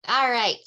All right.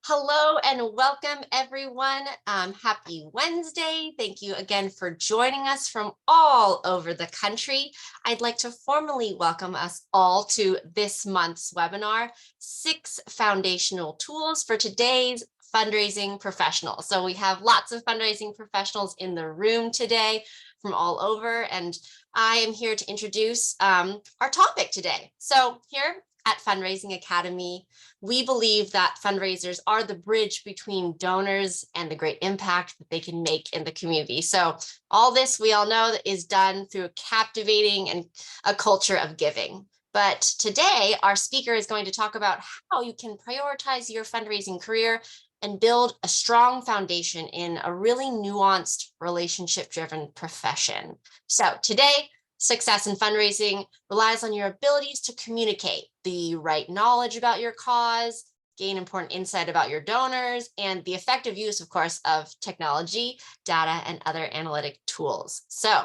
Hello and welcome, everyone. Happy Wednesday. Thank you again for joining us from all over the country. I'd like to formally welcome us all to this month's webinar, 6 Foundational Tools for Today's Fundraising Professionals. So we have lots of fundraising professionals in the room today from all over, and I am here to introduce our topic today. So here at Fundraising Academy, we believe that fundraisers are the bridge between donors and the great impact that they can make in the community. So all this, we all know, is done through captivating and a culture of giving. But today, our speaker is going to talk about how you can prioritize your fundraising career and build a strong foundation in a really nuanced, relationship-driven profession. So today, success in fundraising relies on your abilities to communicate the right knowledge about your cause, gain important insight about your donors, and the effective use, of course, of technology, data, and other analytic tools. So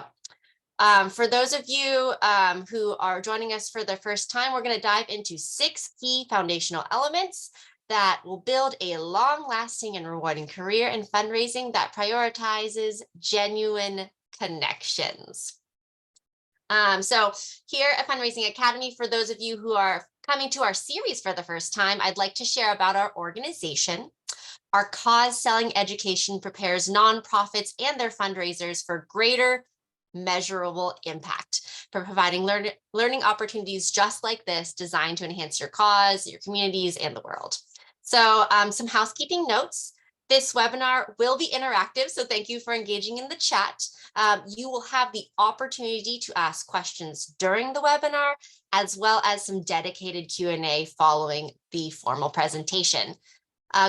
for those of you who are joining us for the first time, we're going to dive into 6 key foundational elements that will build a long-lasting and rewarding career in fundraising that prioritizes genuine connections. So here at Fundraising Academy, for those of you who are coming to our series for the first time, I'd like to share about our organization. Our cause selling education prepares nonprofits and their fundraisers for greater measurable impact, for providing learning opportunities just like this designed to enhance your cause, your communities, and the world. So some housekeeping notes. This webinar will be interactive, so thank you for engaging in the chat. You will have the opportunity to ask questions during the webinar, as well as some dedicated Q&A following the formal presentation.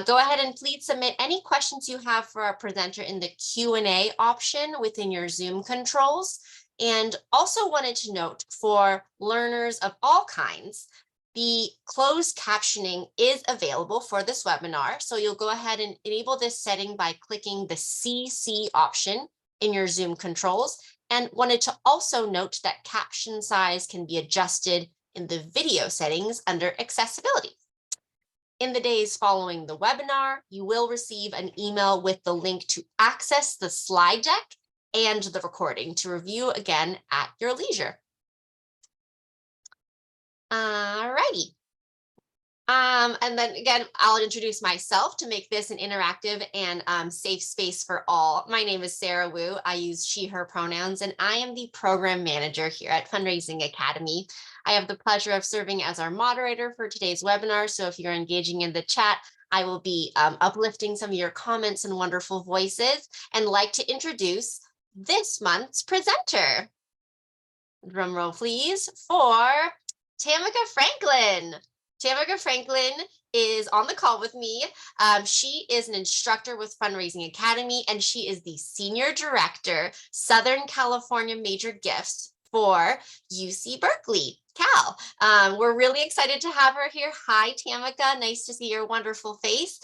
Go ahead and please submit any questions you have for our presenter in the Q&A option within your Zoom controls. And also wanted to note, for learners of all kinds, the closed captioning is available for this webinar. So you'll go ahead and enable this setting by clicking the CC option in your Zoom controls, and wanted to also note that caption size can be adjusted in the video settings under accessibility. In the days following the webinar, you will receive an email with the link to access the slide deck and the recording to review again at your leisure. All righty. And then again, I'll introduce myself to make this an interactive and safe space for all. My name is Sarah Wu. I use she, her pronouns, and I am the program manager here at Fundraising Academy. I have the pleasure of serving as our moderator for today's webinar. So if you're engaging in the chat, I will be uplifting some of your comments and wonderful voices, and like to introduce this month's presenter. Drum roll, please, for Tamika Franklin. Tamika Franklin is on the call with me. She is an instructor with Fundraising Academy, and she is the Senior Director, Southern California Major Gifts for UC Berkeley, Cal. We're really excited to have her here. Hi, Tamika. Nice to see your wonderful face.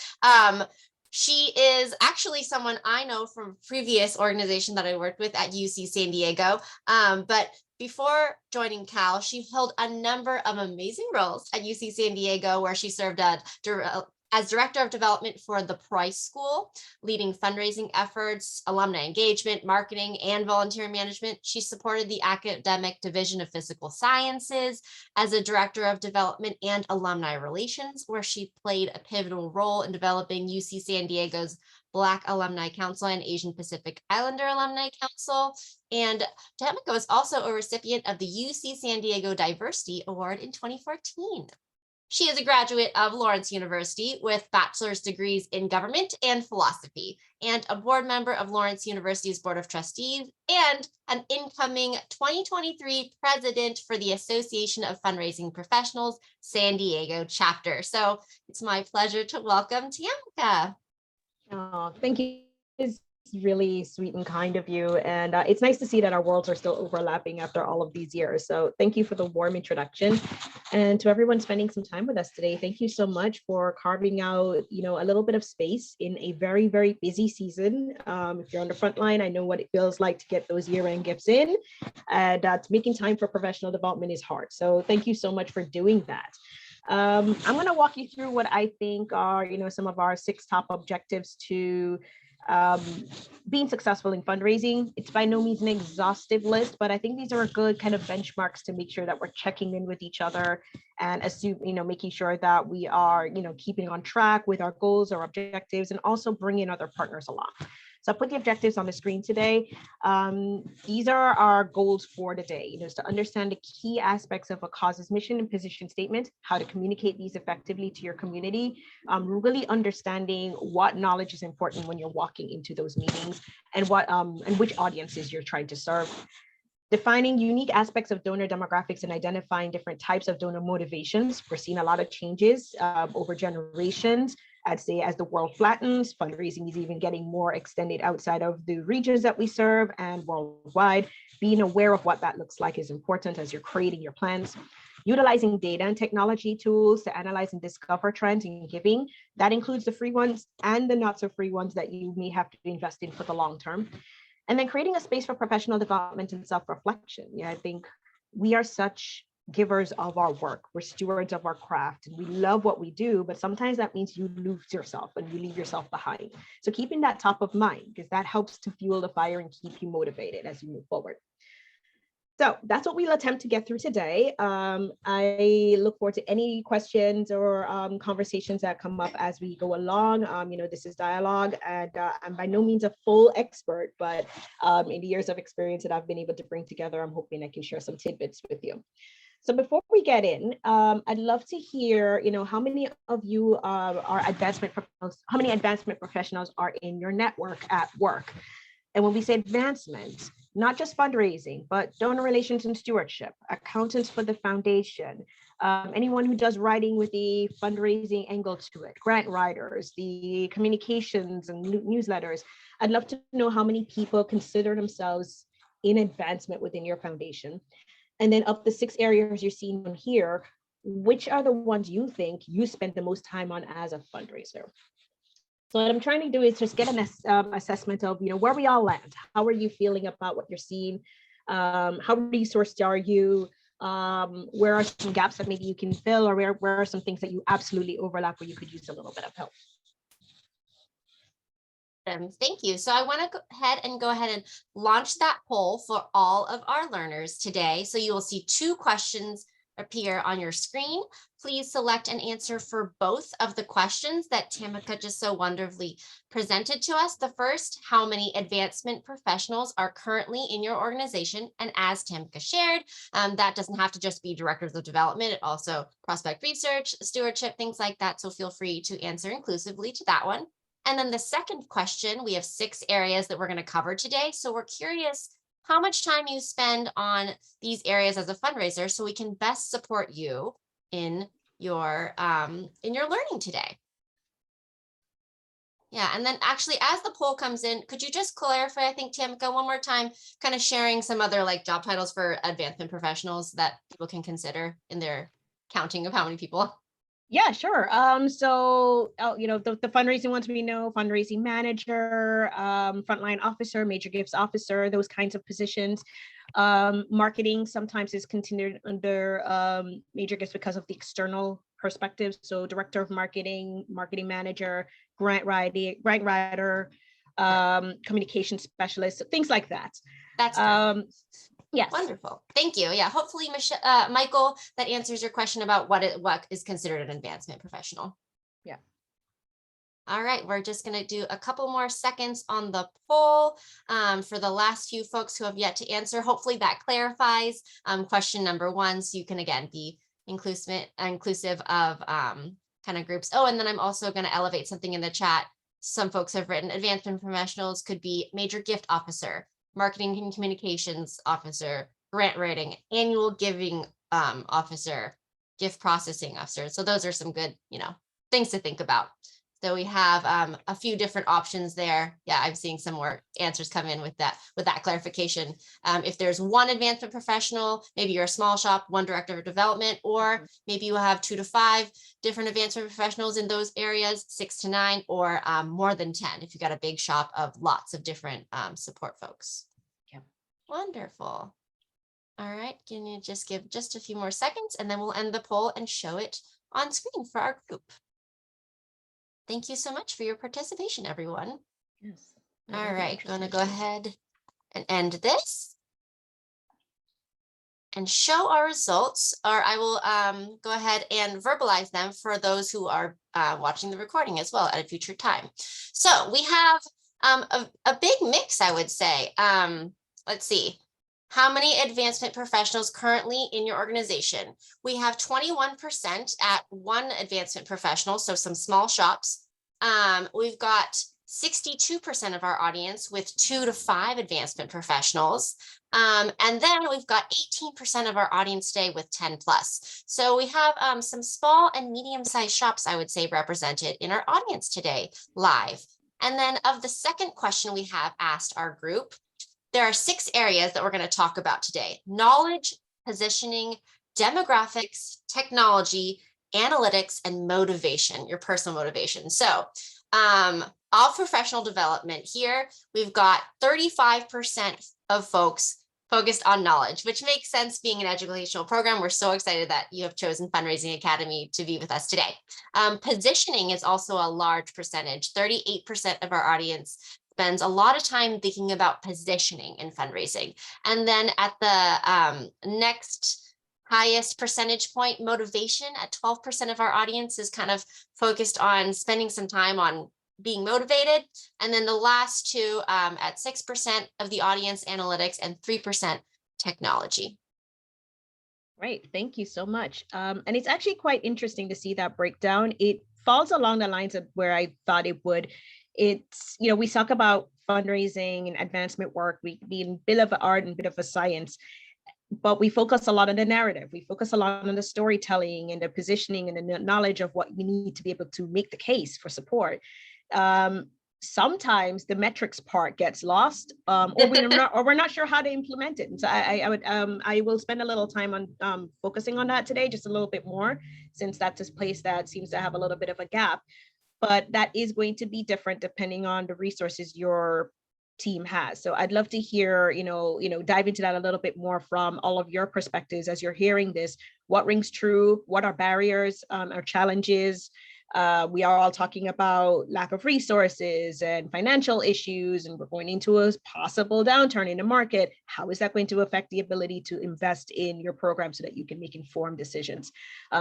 She is actually someone I know from a previous organization that I worked with at UC San Diego. But before joining Cal, she held a number of amazing roles at UC San Diego, where she served as Director of Development for the Price School, leading fundraising efforts, alumni engagement, marketing, and volunteer management. She supported the Academic Division of Physical Sciences as a Director of Development and Alumni Relations, where she played a pivotal role in developing UC San Diego's Black Alumni Council and Asian Pacific Islander Alumni Council. And Tamika was also a recipient of the UC San Diego Diversity Award in 2014. She is a graduate of Lawrence University with bachelor's degrees in government and philosophy, and a board member of Lawrence University's Board of Trustees, and an incoming 2023 president for the Association of Fundraising Professionals San Diego chapter. So it's my pleasure to welcome Tamika. Oh, thank you. It's really sweet and kind of you. And it's nice to see that our worlds are still overlapping after all of these years. So thank you for the warm introduction. And to everyone spending some time with us today, thank you so much for carving out, a little bit of space in a very, very busy season. If you're on the front line, I know what it feels like to get those year-end gifts in, and making time for professional development is hard. So thank you so much for doing that. I'm going to walk you through what I think are, some of our 6 top objectives to um, being successful in fundraising. It's by no means an exhaustive list, but I think these are good kind of benchmarks to make sure that we're checking in with each other and making sure that we are, keeping on track with our goals or objectives, and also bringing other partners along. So I put the objectives on the screen today. These are our goals for the day, is to understand the key aspects of a cause's mission and position statement, how to communicate these effectively to your community, really understanding what knowledge is important when you're walking into those meetings, and which audiences you're trying to serve. Defining unique aspects of donor demographics and identifying different types of donor motivations. We're seeing a lot of changes over generations. I'd say as the world flattens, fundraising is even getting more extended outside of the regions that we serve and worldwide. Being aware of what that looks like is important as you're creating your plans. Utilizing data and technology tools to analyze and discover trends in giving. That includes the free ones and the not so free ones that you may have to invest in for the long term. And then creating a space for professional development and self-reflection. I think we are such givers of our work. We're stewards of our craft, and we love what we do, but sometimes that means you lose yourself and you leave yourself behind. So keeping that top of mind, because that helps to fuel the fire and keep you motivated as you move forward. So that's what we'll attempt to get through today. I look forward to any questions or conversations that come up as we go along. This is dialogue, and I'm by no means a full expert, but in the years of experience that I've been able to bring together, I'm hoping I can share some tidbits with you. So before we get in, I'd love to hear, how many of you are advancement professionals, how many advancement professionals are in your network at work? And when we say advancement, not just fundraising, but donor relations and stewardship, accountants for the foundation, anyone who does writing with the fundraising angle to it, grant writers, the communications and newsletters. I'd love to know how many people consider themselves in advancement within your foundation. And then of the 6 areas you're seeing on here, which are the ones you think you spend the most time on as a fundraiser? So what I'm trying to do is just get an assessment of, where we all land. How are you feeling about what you're seeing? How resourced are you? Where are some gaps that maybe you can fill, or where are some things that you absolutely overlap where you could use a little bit of help? Thank you. So I want to go ahead and launch that poll for all of our learners today. So you will see 2 questions appear on your screen. Please select an answer for both of the questions that Tamika just so wonderfully presented to us. The first, how many advancement professionals are currently in your organization? And as Tamika shared, that doesn't have to just be directors of development. It also prospect research, stewardship, things like that. So feel free to answer inclusively to that one. And then the second question, we have 6 areas that we're going to cover today. So we're curious how much time you spend on these areas as a fundraiser so we can best support you in your learning today. Yeah, and then actually as the poll comes in, could you just clarify, I think, Tamika, one more time, kind of sharing some other job titles for advancement professionals that people can consider in their counting of how many people? Yeah, sure. So, the fundraising ones we know: fundraising manager, frontline officer, major gifts officer, those kinds of positions. Marketing sometimes is considered under major gifts because of the external perspective. So director of marketing, marketing manager, grant writer, communication specialist, things like that. That's perfect. Yes. Wonderful. Thank you. Yeah, hopefully, Michael, that answers your question about what is considered an advancement professional. Yeah. All right, we're just going to do a couple more seconds on the poll for the last few folks who have yet to answer. Hopefully that clarifies question number 1, so you can again be inclusive of kind of groups. Oh, and then I'm also going to elevate something in the chat. Some folks have written advancement professionals could be major gift officer, marketing and communications officer, grant writing, annual giving officer, gift processing officer. So those are some good, things to think about. So we have a few different options there. Yeah, I'm seeing some more answers come in with that clarification. If there's one advancement professional, maybe you're a small shop, one director of development, or maybe you have 2 to 5 different advancement professionals in those areas, 6 to 9, or more than 10 if you've got a big shop of lots of different support folks. Yeah. Wonderful. All right, can you just give just a few more seconds and then we'll end the poll and show it on screen for our group. Thank you so much for your participation, everyone. Yes. All right, going to go ahead and end this and show our results, or I will go ahead and verbalize them for those who are watching the recording as well at a future time. So we have a big mix, I would say. Let's see. How many advancement professionals currently in your organization? We have 21% at one advancement professional, so some small shops. We've got 62% of our audience with 2 to 5 advancement professionals. And then we've got 18% of our audience today with 10 plus. So we have some small and medium-sized shops, I would say, represented in our audience today live. And then of the second question we have asked our group, there are 6 areas that we're going to talk about today: knowledge, positioning, demographics, technology, analytics, and motivation, your personal motivation. So all professional development here, we've got 35% of folks focused on knowledge, which makes sense being an educational program. We're so excited that you have chosen Fundraising Academy to be with us today. Positioning is also a large percentage. 38% of our audience spends a lot of time thinking about positioning in fundraising. And then at the next highest percentage point, motivation, at 12% of our audience is kind of focused on spending some time on being motivated. And then the last two at 6% of the audience, analytics, and 3% technology. Right. Thank you so much. And it's actually quite interesting to see that breakdown. It falls along the lines of where I thought it would. It's, we talk about fundraising and advancement work, we being a bit of an art and a bit of a science, but we focus a lot on the narrative. We focus a lot on the storytelling and the positioning and the knowledge of what we need to be able to make the case for support. Sometimes the metrics part gets lost, or we're not sure how to implement it. And so I will spend a little time on focusing on that today, just a little bit more, since that's a place that seems to have a little bit of a gap. But that is going to be different depending on the resources your team has. So I'd love to hear, dive into that a little bit more from all of your perspectives as you're hearing this. What rings true? What are barriers, or challenges? We are all talking about lack of resources and financial issues, and we're going into a possible downturn in the market. How is that going to affect the ability to invest in your program so that you can make informed decisions?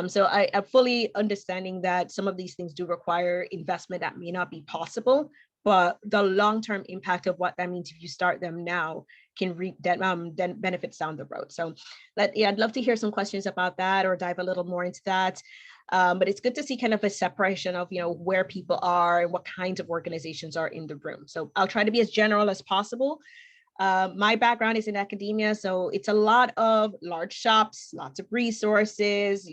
So I'm fully understanding that some of these things do require investment that may not be possible, but the long-term impact of what that means if you start them now can reap then benefits down the road. So I'd love to hear some questions about that or dive a little more into that. But it's good to see kind of a separation of, where people are and what kinds of organizations are in the room. So I'll try to be as general as possible. My background is in academia, so it's a lot of large shops, lots of resources.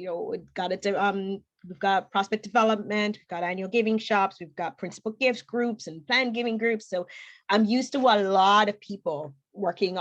We've got prospect development, we've got annual giving shops, we've got principal gifts groups and planned giving groups. So I'm used to a lot of people working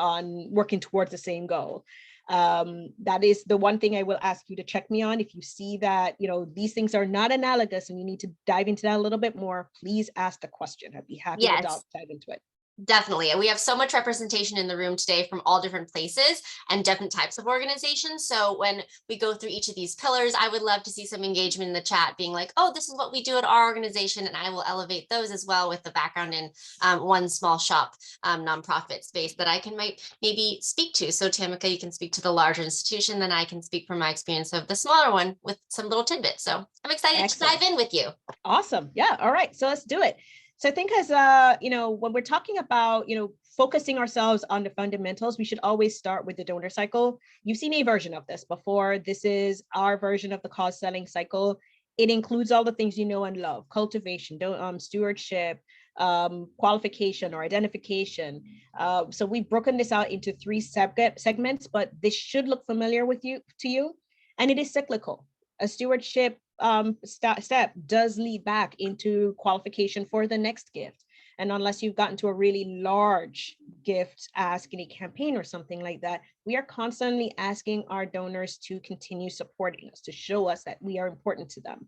towards the same goal. That is the one thing I will ask you to check me on. If you see that, these things are not analogous and you need to dive into that a little bit more, please ask the question. I'd be happy to dive into it. Definitely. And we have so much representation in the room today from all different places and different types of organizations. So when we go through each of these pillars, I would love to see some engagement in the chat being like, oh, this is what we do at our organization. And I will elevate those as well with the background in one small shop nonprofit space that I can maybe speak to. So Tamika, you can speak to the larger institution, then I can speak from my experience of the smaller one with some little tidbits. So I'm excited to dive in with you. Awesome. Yeah. All right. So let's do it. So I think as, when we're talking about, focusing ourselves on the fundamentals, we should always start with the donor cycle. You've seen a version of this before. This is our version of the cause selling cycle. It includes all the things you know and love: cultivation, stewardship, qualification or identification. So we've broken this out into 3 segments, but this should look familiar to you. And it is cyclical. A stewardship step does lead back into qualification for the next gift. And unless you've gotten to a really large gift ask in a campaign or something like that, we are constantly asking our donors to continue supporting us, to show us that we are important to them.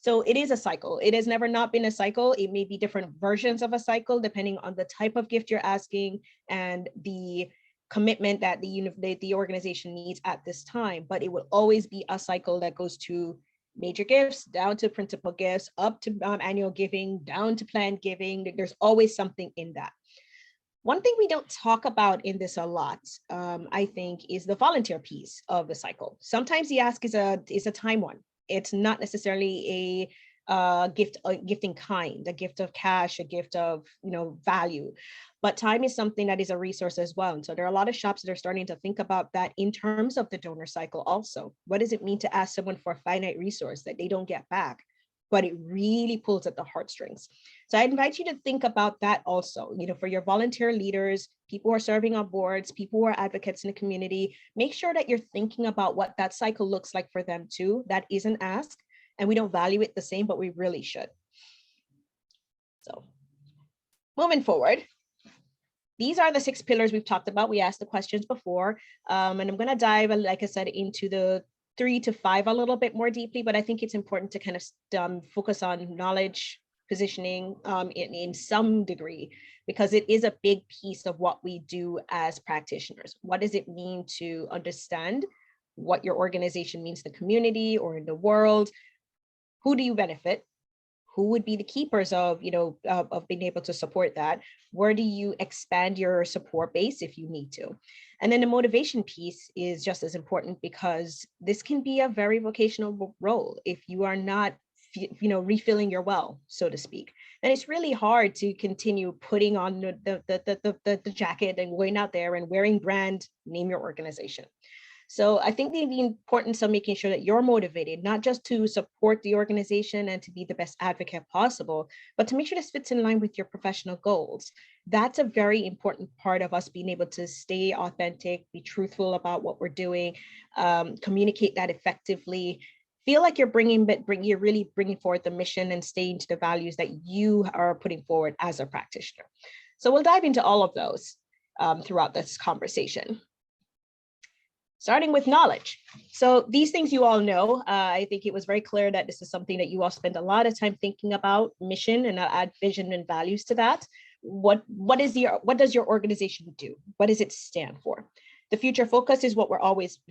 So it is a cycle. It has never not been a cycle. It may be different versions of a cycle depending on the type of gift you're asking and the commitment that the organization needs at this time, but it will always be a cycle that goes to major gifts, down to principal gifts, up to annual giving, down to planned giving. There's always something in that. One thing we don't talk about in this a lot, I think, is the volunteer piece of the cycle. Sometimes the ask is a time one. It's not necessarily a gifting kind, a gift of cash, a gift of value, but time is something that is a resource as well. And so there are a lot of shops that are starting to think about that in terms of the donor cycle also. What does it mean to ask someone for a finite resource that they don't get back, but it really pulls at the heartstrings? So I invite you to think about that also, for your volunteer leaders, people who are serving on boards, people who are advocates in the community. Make sure that you're thinking about what that cycle looks like for them too. That is an ask, and we don't value it the same, but we really should. So moving forward, these are the 6 pillars we've talked about. We asked the questions before, and I'm going to dive, like I said, into the 3 to 5 a little bit more deeply, but I think it's important to kind of focus on knowledge, positioning in some degree, because it is a big piece of what we do as practitioners. What does it mean to understand what your organization means to the community or in the world? Who do you benefit? Who would be the keepers of being able to support that? Where do you expand your support base if you need to? And then the motivation piece is just as important, because this can be a very vocational role. If you are not refilling your well, so to speak, then it's really hard to continue putting on the jacket and going out there and wearing brand, name your organization. So I think the importance of making sure that you're motivated, not just to support the organization and to be the best advocate possible, but to make sure this fits in line with your professional goals. That's a very important part of us being able to stay authentic, be truthful about what we're doing, communicate that effectively, feel like you're really bringing forward the mission and staying to the values that you are putting forward as a practitioner. So we'll dive into all of those throughout this conversation. Starting with knowledge. So these things you all know. I think it was very clear that this is something that you all spend a lot of time thinking about, mission, and I'll add vision and values to that. What does your organization do? What does it stand for? The future focus is what we're always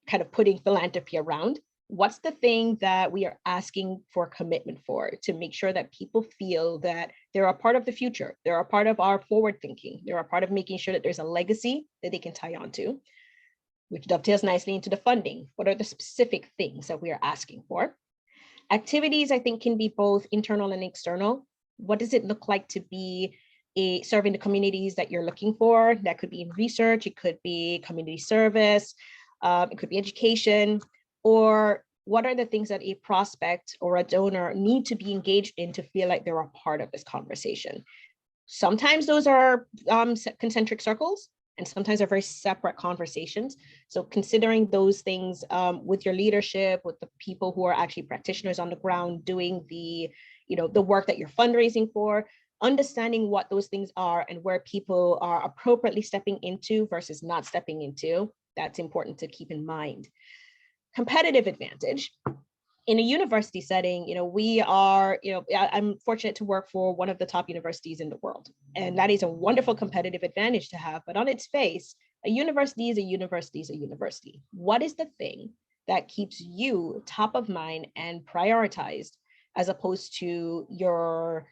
kind of putting philanthropy around. What's the thing that we are asking for commitment for, to make sure that people feel that they're a part of the future, they're a part of our forward thinking, they're a part of making sure that there's a legacy that they can tie on to, which dovetails nicely into the funding. What are the specific things that we are asking for? Activities, I think, can be both internal and external. What does it look like to be serving the communities that you're looking for? That could be in research, it could be community service, it could be education, or what are the things that a prospect or a donor need to be engaged in to feel like they're a part of this conversation? Sometimes those are concentric circles, and sometimes they're very separate conversations. So considering those things with your leadership, with the people who are actually practitioners on the ground doing the work that you're fundraising for, understanding what those things are and where people are appropriately stepping into versus not stepping into, that's important to keep in mind. Competitive advantage. In a university setting, I'm fortunate to work for one of the top universities in the world. And that is a wonderful competitive advantage to have. But on its face, a university is a university is a university. What is the thing that keeps you top of mind and prioritized, as opposed to your,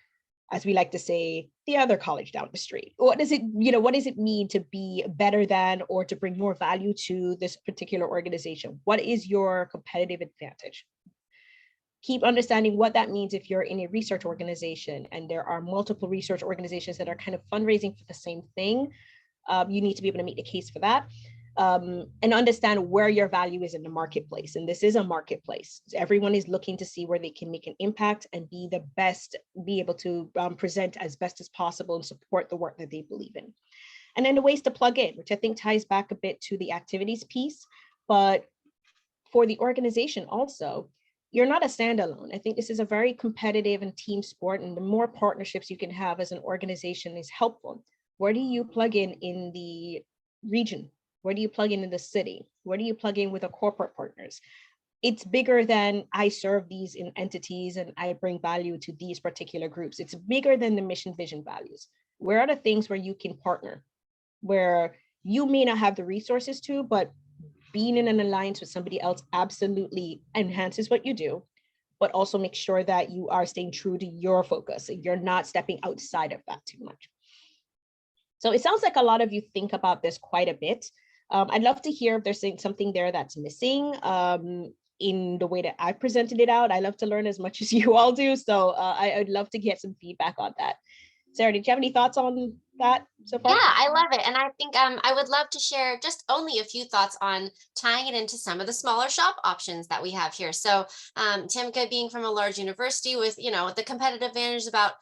as we like to say, the other college down the street? What does it mean to be better than, or to bring more value to this particular organization? What is your competitive advantage? Keep understanding what that means if you're in a research organization and there are multiple research organizations that are kind of fundraising for the same thing. You need to be able to make the case for that, and understand where your value is in the marketplace. And this is a marketplace. Everyone is looking to see where they can make an impact and be able to present as best as possible and support the work that they believe in. And then the ways to plug in, which I think ties back a bit to the activities piece, but for the organization also, you're not a standalone. I think this is a very competitive and team sport, and the more partnerships you can have as an organization is helpful. Where do you plug in the region? Where do you plug in the city? Where do you plug in with the corporate partners? It's bigger than I serve these entities and I bring value to these particular groups. It's bigger than the mission, vision, values. Where are the things where you can partner, where you may not have the resources to, but being in an alliance with somebody else absolutely enhances what you do, but also make sure that you are staying true to your focus. You're not stepping outside of that too much. So it sounds like a lot of you think about this quite a bit. I'd love to hear if there's something there that's missing in the way that I presented it out. I love to learn as much as you all do. So I'd love to get some feedback on that. Sarah, did you have any thoughts on that so far? Yeah, I love it. And I think I would love to share just only a few thoughts on tying it into some of the smaller shop options that we have here. So Tamika, being from a large university with, the competitive advantage about,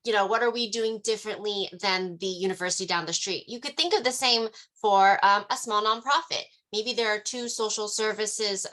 what are we doing differently than the university down the street? You could think of the same for a small nonprofit. Maybe there are two social services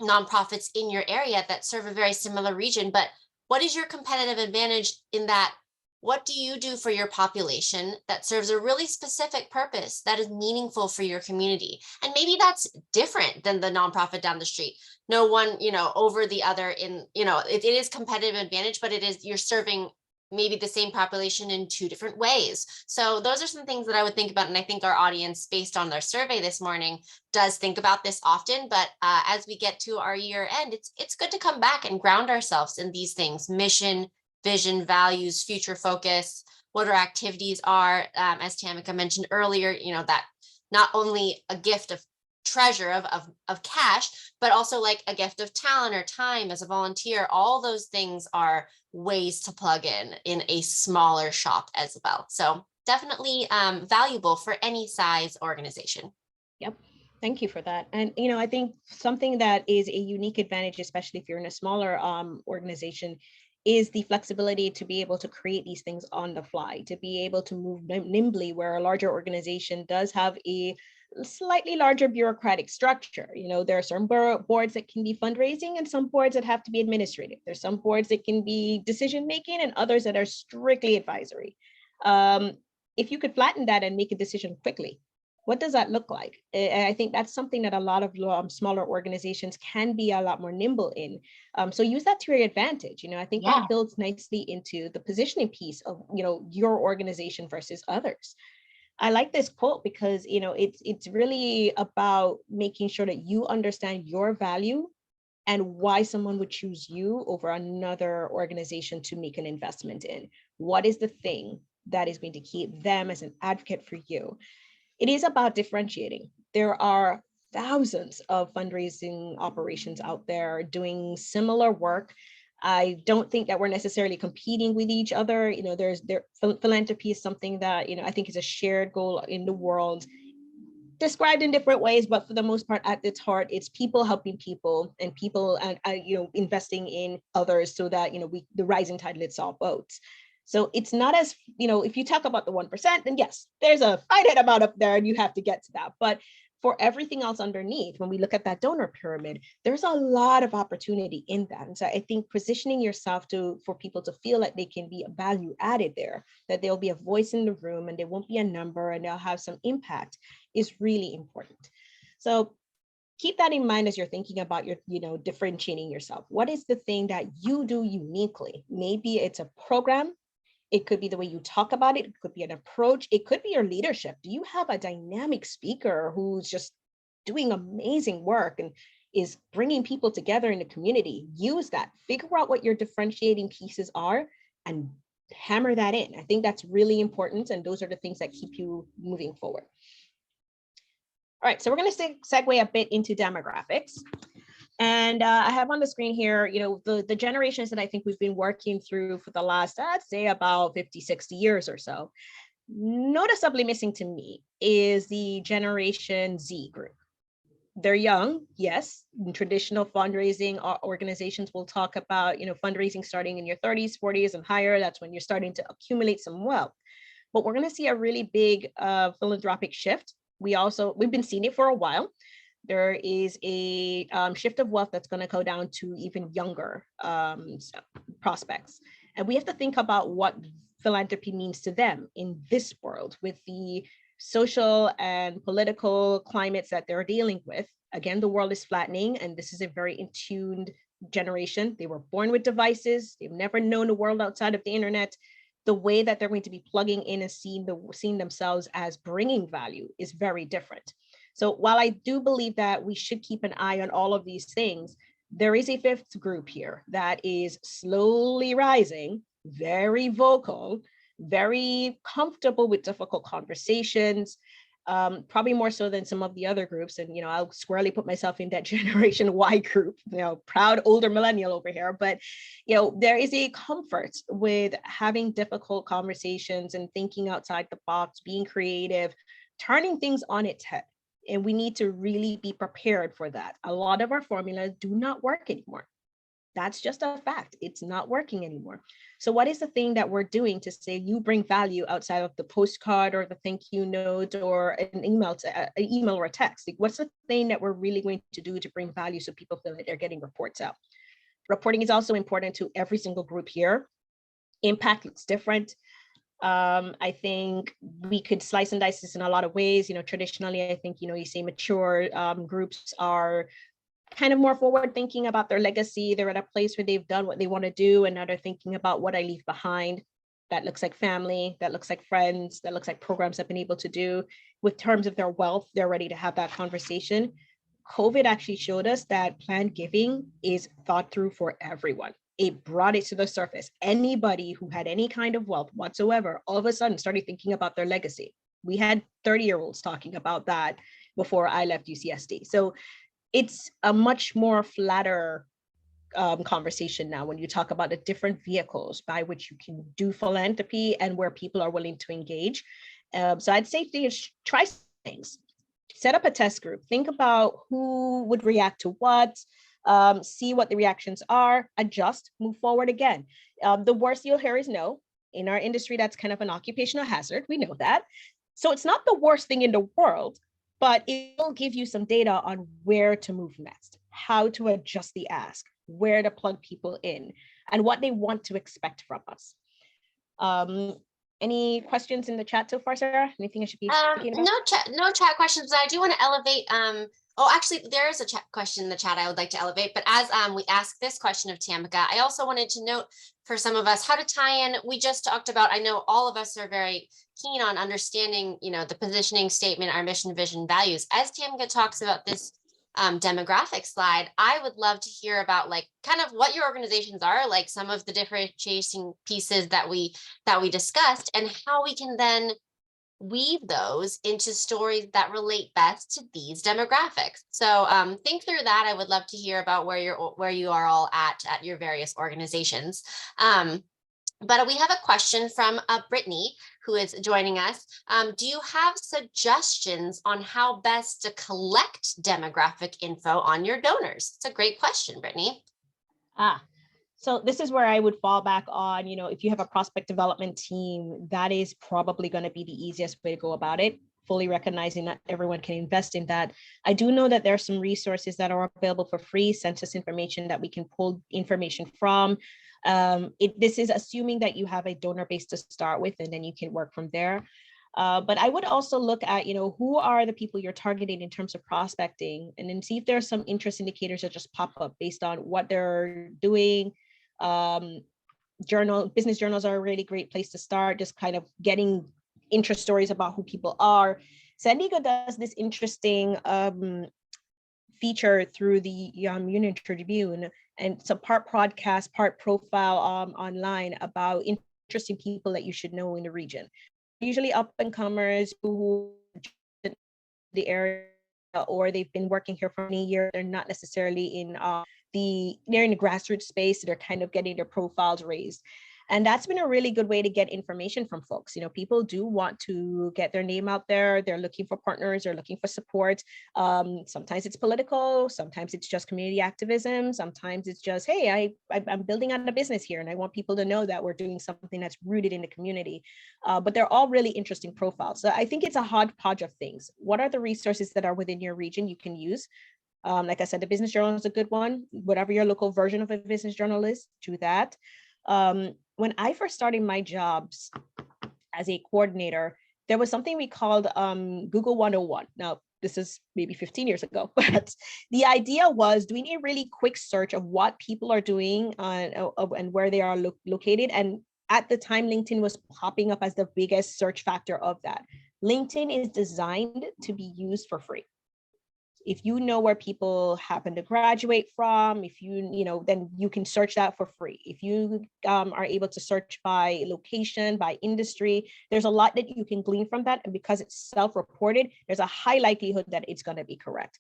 nonprofits in your area that serve a very similar region, but what is your competitive advantage in that? What do you do for your population that serves a really specific purpose that is meaningful for your community? And maybe that's different than the nonprofit down the street. No one, over the other it is competitive advantage, but you're serving maybe the same population in two different ways. So those are some things that I would think about. And I think our audience, based on their survey this morning, does think about this often. But as we get to our year end, it's good to come back and ground ourselves in these things: mission, vision, values, future focus, what our activities are. As Tamika mentioned earlier, that not only a gift of treasure of cash, but also like a gift of talent or time as a volunteer. All those things are ways to plug in a smaller shop as well. So definitely valuable for any size organization. Yep. Thank you for that. And, I think something that is a unique advantage, especially if you're in a smaller organization, is the flexibility to be able to create these things on the fly, to be able to move nimbly, where a larger organization does have a slightly larger bureaucratic structure. There are some boards that can be fundraising and some boards that have to be administrative. There's some boards that can be decision making and others that are strictly advisory. If you could flatten that and make a decision quickly, what does that look like? And I think that's something that a lot of smaller organizations can be a lot more nimble in. So use that to your advantage. I think that builds nicely into the positioning piece of, your organization versus others. I like this quote because, it's really about making sure that you understand your value and why someone would choose you over another organization to make an investment in. What is the thing that is going to keep them as an advocate for you? It is about differentiating. There are thousands of fundraising operations out there doing similar work. I don't think that we're necessarily competing with each other. Philanthropy is something that, I think is a shared goal in the world, described in different ways, but for the most part, at its heart, it's people helping people and people, investing in others so that, the rising tide lifts all boats. So it's not as, if you talk about the 1%, then yes, there's a finite amount up there and you have to get to that. But for everything else underneath, when we look at that donor pyramid, there's a lot of opportunity in that. And so I think positioning yourself for people to feel like they can be a value added there, that there'll be a voice in the room and they won't be a number and they'll have some impact is really important. So keep that in mind as you're thinking about your, differentiating yourself. What is the thing that you do uniquely? Maybe it's a program. It could be the way you talk about it. It could be an approach. It could be your leadership. Do you have a dynamic speaker who's just doing amazing work and is bringing people together in the community? Use that. Figure out what your differentiating pieces are and hammer that in. I think that's really important. And those are the things that keep you moving forward. All right, so we're going to segue a bit into demographics. And I have on the screen here, the generations that I think we've been working through for the last, I'd say about 50, 60 years or so. Noticeably missing to me is the Generation Z group. They're young, yes. In traditional fundraising organizations will talk about, fundraising starting in your 30s, 40s and higher. That's when you're starting to accumulate some wealth. But we're going to see a really big philanthropic shift. We've been seeing it for a while. There is a shift of wealth that's going to go down to even younger prospects. And we have to think about what philanthropy means to them in this world with the social and political climates that they're dealing with. Again, the world is flattening, and this is a very in-tuned generation. They were born with devices. They've never known a world outside of the internet. The way that they're going to be plugging in and seeing themselves as bringing value is very different. So while I do believe that we should keep an eye on all of these things, there is a fifth group here that is slowly rising, very vocal, very comfortable with difficult conversations, probably more so than some of the other groups. And, I'll squarely put myself in that Generation Y group, proud older millennial over here. But, there is a comfort with having difficult conversations and thinking outside the box, being creative, turning things on its head. And we need to really be prepared for that. A lot of our formulas do not work anymore. That's just a fact. It's not working anymore. So what is the thing that we're doing to say you bring value outside of the postcard or the thank you note or an email or a text? Like, what's the thing that we're really going to do to bring value so people feel that they're getting reports out? Reporting is also important to every single group here. Impact looks different. I think we could slice and dice this in a lot of ways. Traditionally, I think, you say mature groups are kind of more forward thinking about their legacy. They're at a place where they've done what they want to do, and now they're thinking about what I leave behind. That looks like family, that looks like friends, that looks like programs I've been able to do. With terms of their wealth, they're ready to have that conversation. COVID actually showed us that planned giving is thought through for everyone. It brought it to the surface. Anybody who had any kind of wealth whatsoever, all of a sudden started thinking about their legacy. We had 30-year-olds talking about that before I left UCSD. So it's a much more flatter conversation now when you talk about the different vehicles by which you can do philanthropy and where people are willing to engage. So I'd say try things. Set up a test group. Think about who would react to what. See what the reactions are, adjust, move forward again. The worst you'll hear is no. In our industry, that's kind of an occupational hazard. We know that. So it's not the worst thing in the world, but it will give you some data on where to move next, how to adjust the ask, where to plug people in, and what they want to expect from us. Any questions in the chat so far, Sarah? Anything I should be thinking about? No chat questions, but I do want to elevate. Oh, actually, there is a chat question in the chat I would like to elevate. But as we ask this question of Tamika, I also wanted to note for some of us how to tie in. We just talked about, I know all of us are very keen on understanding, the positioning statement, our mission, vision, values. As Tamika talks about this demographic slide, I would love to hear about like kind of what your organizations are, like some of the differentiating pieces that we discussed, and how we can then weave those into stories that relate best to these demographics. So think through that. I would love to hear about where you are all at your various organizations. But we have a question from Brittany, who is joining us. Do you have suggestions on how best to collect demographic info on your donors? It's a great question, Brittany. So this is where I would fall back on, if you have a prospect development team, that is probably going to be the easiest way to go about it, fully recognizing that everyone can invest in that. I do know that there are some resources that are available for free, census information that we can pull information from. This is assuming that you have a donor base to start with, and then you can work from there. But I would also look at, who are the people you're targeting in terms of prospecting, and then see if there are some interest indicators that just pop up based on what they're doing. Business journals are a really great place to start, just kind of getting interest stories about who people are. San Diego does this interesting feature through the Union Tribune, and it's a part podcast, part profile online about interesting people that you should know in the region. Usually up and comers who the area, or they've been working here for many years. They're not necessarily in they're in the grassroots space. They're kind of getting their profiles raised. And that's been a really good way to get information from folks. People do want to get their name out there. They're looking for partners. They're looking for support. Sometimes it's political. Sometimes it's just community activism. Sometimes it's just, hey, I'm building out a business here, and I want people to know that we're doing something that's rooted in the community. But they're all really interesting profiles. So I think it's a hodgepodge of things. What are the resources that are within your region you can use? Like I said, the business journal is a good one. Whatever your local version of a business journal is, do that. When I first started my jobs as a coordinator, there was something we called Google 101. Now, this is maybe 15 years ago, but the idea was doing a really quick search of what people are doing and where they are located. And at the time, LinkedIn was popping up as the biggest search factor of that. LinkedIn is designed to be used for free. If you know where people happen to graduate from, if then you can search that for free. If you are able to search by location, by industry, there's a lot that you can glean from that. And because it's self-reported, there's a high likelihood that it's going to be correct.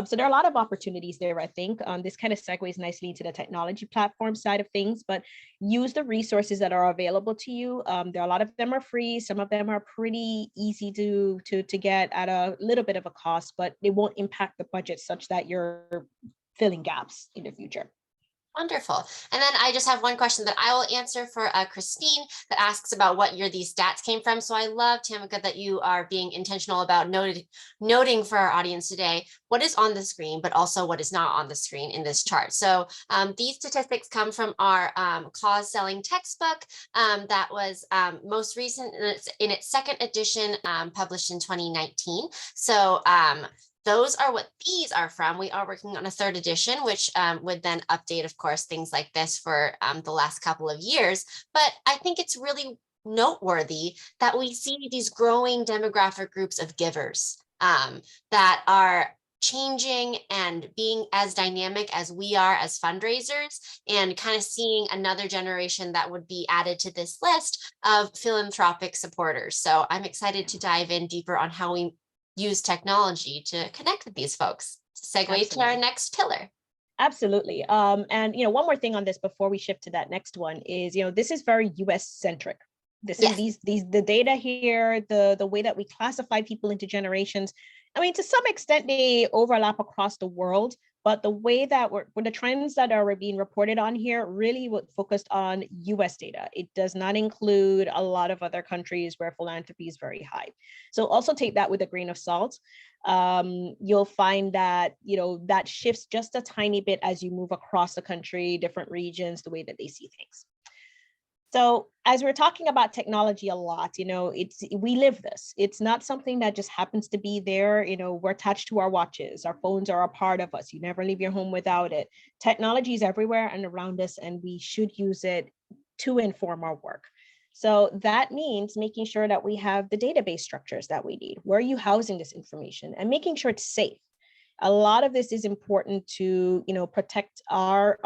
So there are a lot of opportunities there, I think. This kind of segues nicely into the technology platform side of things, but use the resources that are available to you. There are a lot of them are free. Some of them are pretty easy to get at a little bit of a cost, but it won't impact the budget such that you're filling gaps in the future. Wonderful. And then I just have one question that I will answer for Christine that asks about what year these stats came from. So I love, Tamika, that you are being intentional about noting for our audience today what is on the screen, but also what is not on the screen in this chart. So these statistics come from our cause selling textbook that was most recent in its second edition, published in 2019. So those are what these are from. We are working on a third edition, which would then update, of course, things like this for the last couple of years. But I think it's really noteworthy that we see these growing demographic groups of givers that are changing and being as dynamic as we are as fundraisers, and kind of seeing another generation that would be added to this list of philanthropic supporters. So I'm excited to dive in deeper on how we use technology to connect with these folks. Segue Absolutely. to our next pillar. Absolutely. And one more thing on this before we shift to that next one is, this is very US centric. This is the data here, the way that we classify people into generations. I mean, to some extent, they overlap across the world, but the way that the trends that are being reported on here really focused on US data. It does not include a lot of other countries where philanthropy is very high. So also take that with a grain of salt. You'll find that, that shifts just a tiny bit as you move across the country, different regions, the way that they see things. So as we're talking about technology a lot, we live this. It's not something that just happens to be there. We're attached to our watches. Our phones are a part of us. You never leave your home without it. Technology is everywhere and around us, and we should use it to inform our work. So that means making sure that we have the database structures that we need. Where are you housing this information? And making sure it's safe. A lot of this is important to, protect our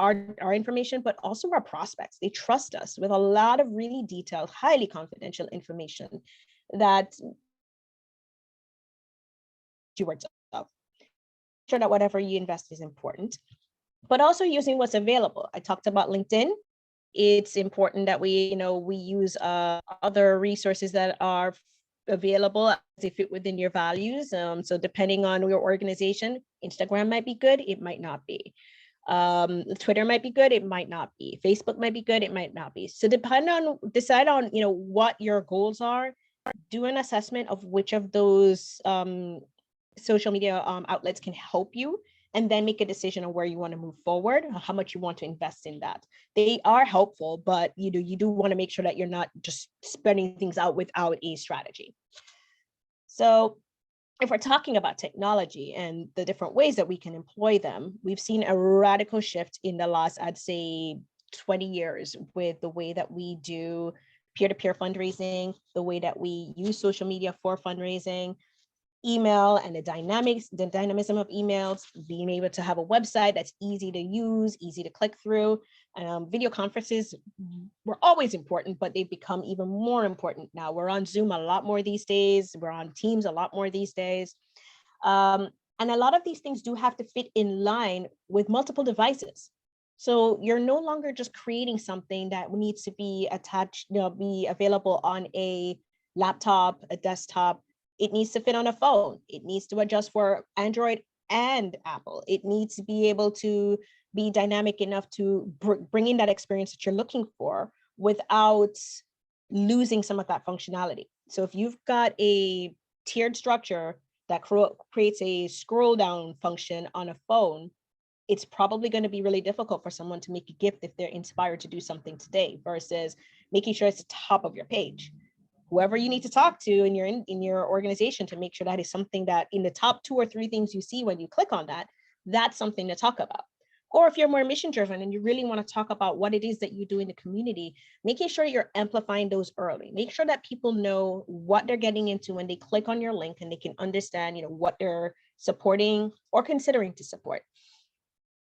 information, but also our prospects. They trust us with a lot of really detailed, highly confidential information that stewards of. Sure that whatever you invest is important, but also using what's available. I talked about LinkedIn. It's important that we use other resources that are available as they fit within your values. So depending on your organization, Instagram might be good, it might not be. Twitter might be good, it might not be. Facebook might be good, it might not be. So decide on what your goals are. Do an assessment of which of those social media outlets can help you, and then make a decision on where you want to move forward, how much you want to invest in that. They are helpful, but you do want to make sure that you're not just spreading things out without a strategy. So if we're talking about technology and the different ways that we can employ them, we've seen a radical shift in the last, I'd say, 20 years with the way that we do peer-to-peer fundraising, the way that we use social media for fundraising, email and the dynamism of emails, being able to have a website that's easy to use, easy to click through. Video conferences were always important, but they've become even more important now. We're on Zoom a lot more these days. We're on Teams a lot more these days. And a lot of these things do have to fit in line with multiple devices. So you're no longer just creating something that needs to be attached, be available on a laptop, a desktop. It needs to fit on a phone. It needs to adjust for Android and Apple. It needs to be able to be dynamic enough to bring in that experience that you're looking for without losing some of that functionality. So if you've got a tiered structure that creates a scroll down function on a phone, it's probably going to be really difficult for someone to make a gift if they're inspired to do something today versus making sure it's the top of your page. Whoever you need to talk to in your organization to make sure that is something that in the top 2 or 3 things you see when you click on that, that's something to talk about. Or if you're more mission driven and you really want to talk about what it is that you do in the community, making sure you're amplifying those early. Make sure that people know what they're getting into when they click on your link and they can understand, what they're supporting, or considering to support.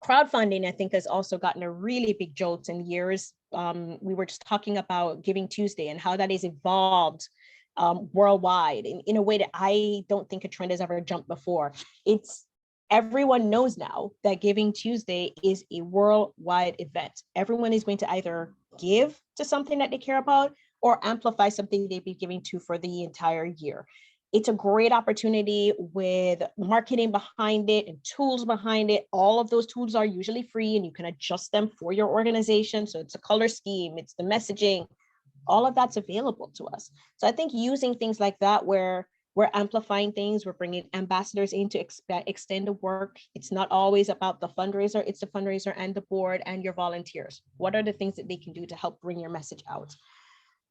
Crowdfunding, I think, has also gotten a really big jolt in years. We were just talking about Giving Tuesday and how that has evolved worldwide in a way that I don't think a trend has ever jumped before. It's everyone knows now that Giving Tuesday is a worldwide event. Everyone is going to either give to something that they care about or amplify something they've been giving to for the entire year. It's a great opportunity with marketing behind it and tools behind it. All of those tools are usually free and you can adjust them for your organization. So it's a color scheme, it's the messaging, all of that's available to us. So I think using things like that where we're amplifying things, we're bringing ambassadors in to extend the work. It's not always about the fundraiser, it's the fundraiser and the board and your volunteers. What are the things that they can do to help bring your message out?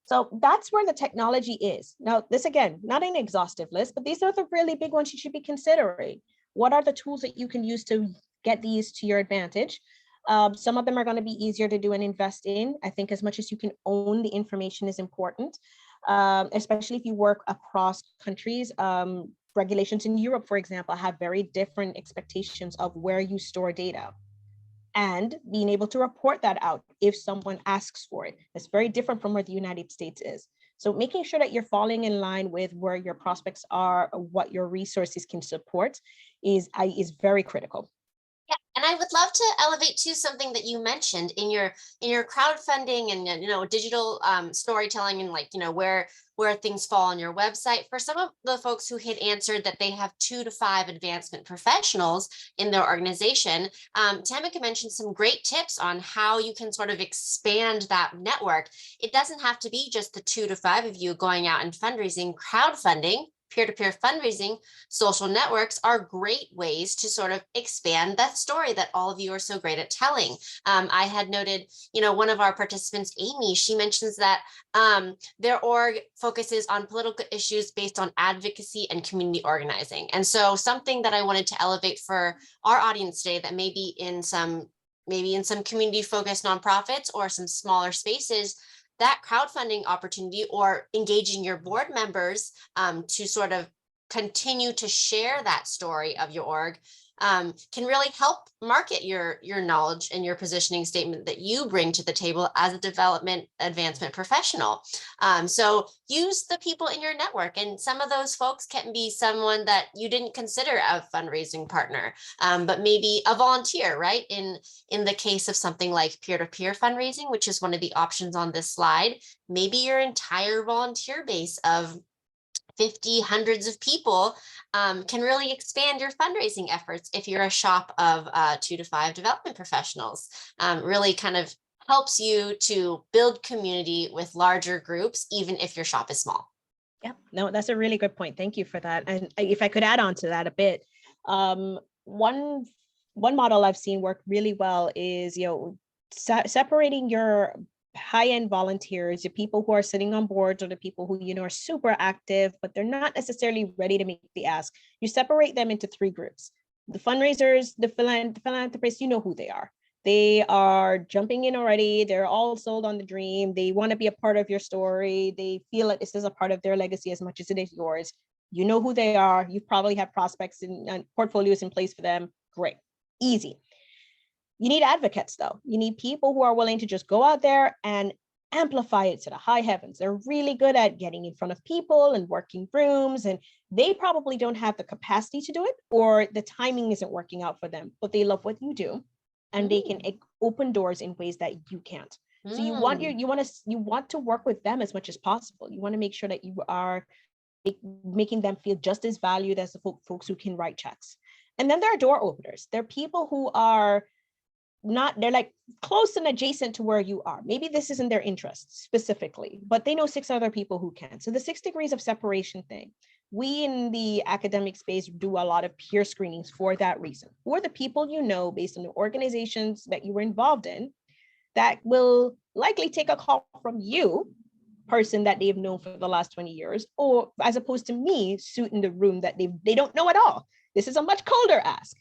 So that's where the technology is. Now, this again, not an exhaustive list, but these are the really big ones you should be considering. What are the tools that you can use to get these to your advantage? Some of them are going to be easier to do and invest in. I think as much as you can own the information is important, especially if you work across countries. Regulations in Europe, for example, have very different expectations of where you store data, and being able to report that out if someone asks for it. It's very different from where the United States is. So making sure that you're falling in line with where your prospects are, what your resources can support is very critical. Yeah, and I would love to elevate to something that you mentioned in your crowdfunding and digital storytelling and where things fall on your website. For some of the folks who had answered that they have 2 to 5 advancement professionals in their organization, Tamika mentioned some great tips on how you can sort of expand that network. It doesn't have to be just the 2 to 5 of you going out and fundraising. Crowdfunding, peer-to-peer fundraising, social networks are great ways to sort of expand that story that all of you are so great at telling. I had noted, one of our participants, Amy, she mentions that their org focuses on political issues based on advocacy and community organizing. And so something that I wanted to elevate for our audience today that maybe in some community focused nonprofits or some smaller spaces, that crowdfunding opportunity or engaging your board members to sort of continue to share that story of your org can really help market your knowledge and your positioning statement that you bring to the table as a development advancement professional. So use the people in your network, and some of those folks can be someone that you didn't consider a fundraising partner, but maybe a volunteer, right? In the case of something like peer-to-peer fundraising, which is one of the options on this slide, maybe your entire volunteer base of 50, hundreds of people can really expand your fundraising efforts if you're a shop of 2 to 5 development professionals. Really kind of helps you to build community with larger groups, even if your shop is small. Yeah, no, that's a really good point. Thank you for that. And if I could add on to that a bit, one model I've seen work really well is, separating your high-end volunteers, the people who are sitting on boards or the people who, are super active, but they're not necessarily ready to make the ask. You separate them into 3 groups. The fundraisers, the philanthropists, you know who they are. They are jumping in already. They're all sold on the dream. They want to be a part of your story. They feel like this is a part of their legacy as much as it is yours. You know who they are. You probably have prospects and portfolios in place for them. Great, easy. You need advocates, though. You need people who are willing to just go out there and amplify it to the high heavens. They're really good at getting in front of people and working rooms, and they probably don't have the capacity to do it, or the timing isn't working out for them, but they love what you do, and they can open doors in ways that you can't. So you want to work with them as much as possible. You want to make sure that you are making them feel just as valued as the folks who can write checks. And then there are door openers. There are people who are they're like close and adjacent to where you are. Maybe this isn't their interest specifically, but they know 6 other people who can. So the 6 degrees of separation thing, we in the academic space do a lot of peer screenings for that reason. Who are the people you know based on the organizations that you were involved in that will likely take a call from you, person that they've known for the last 20 years, or as opposed to me, suit in the room that they don't know at all. This is a much colder ask.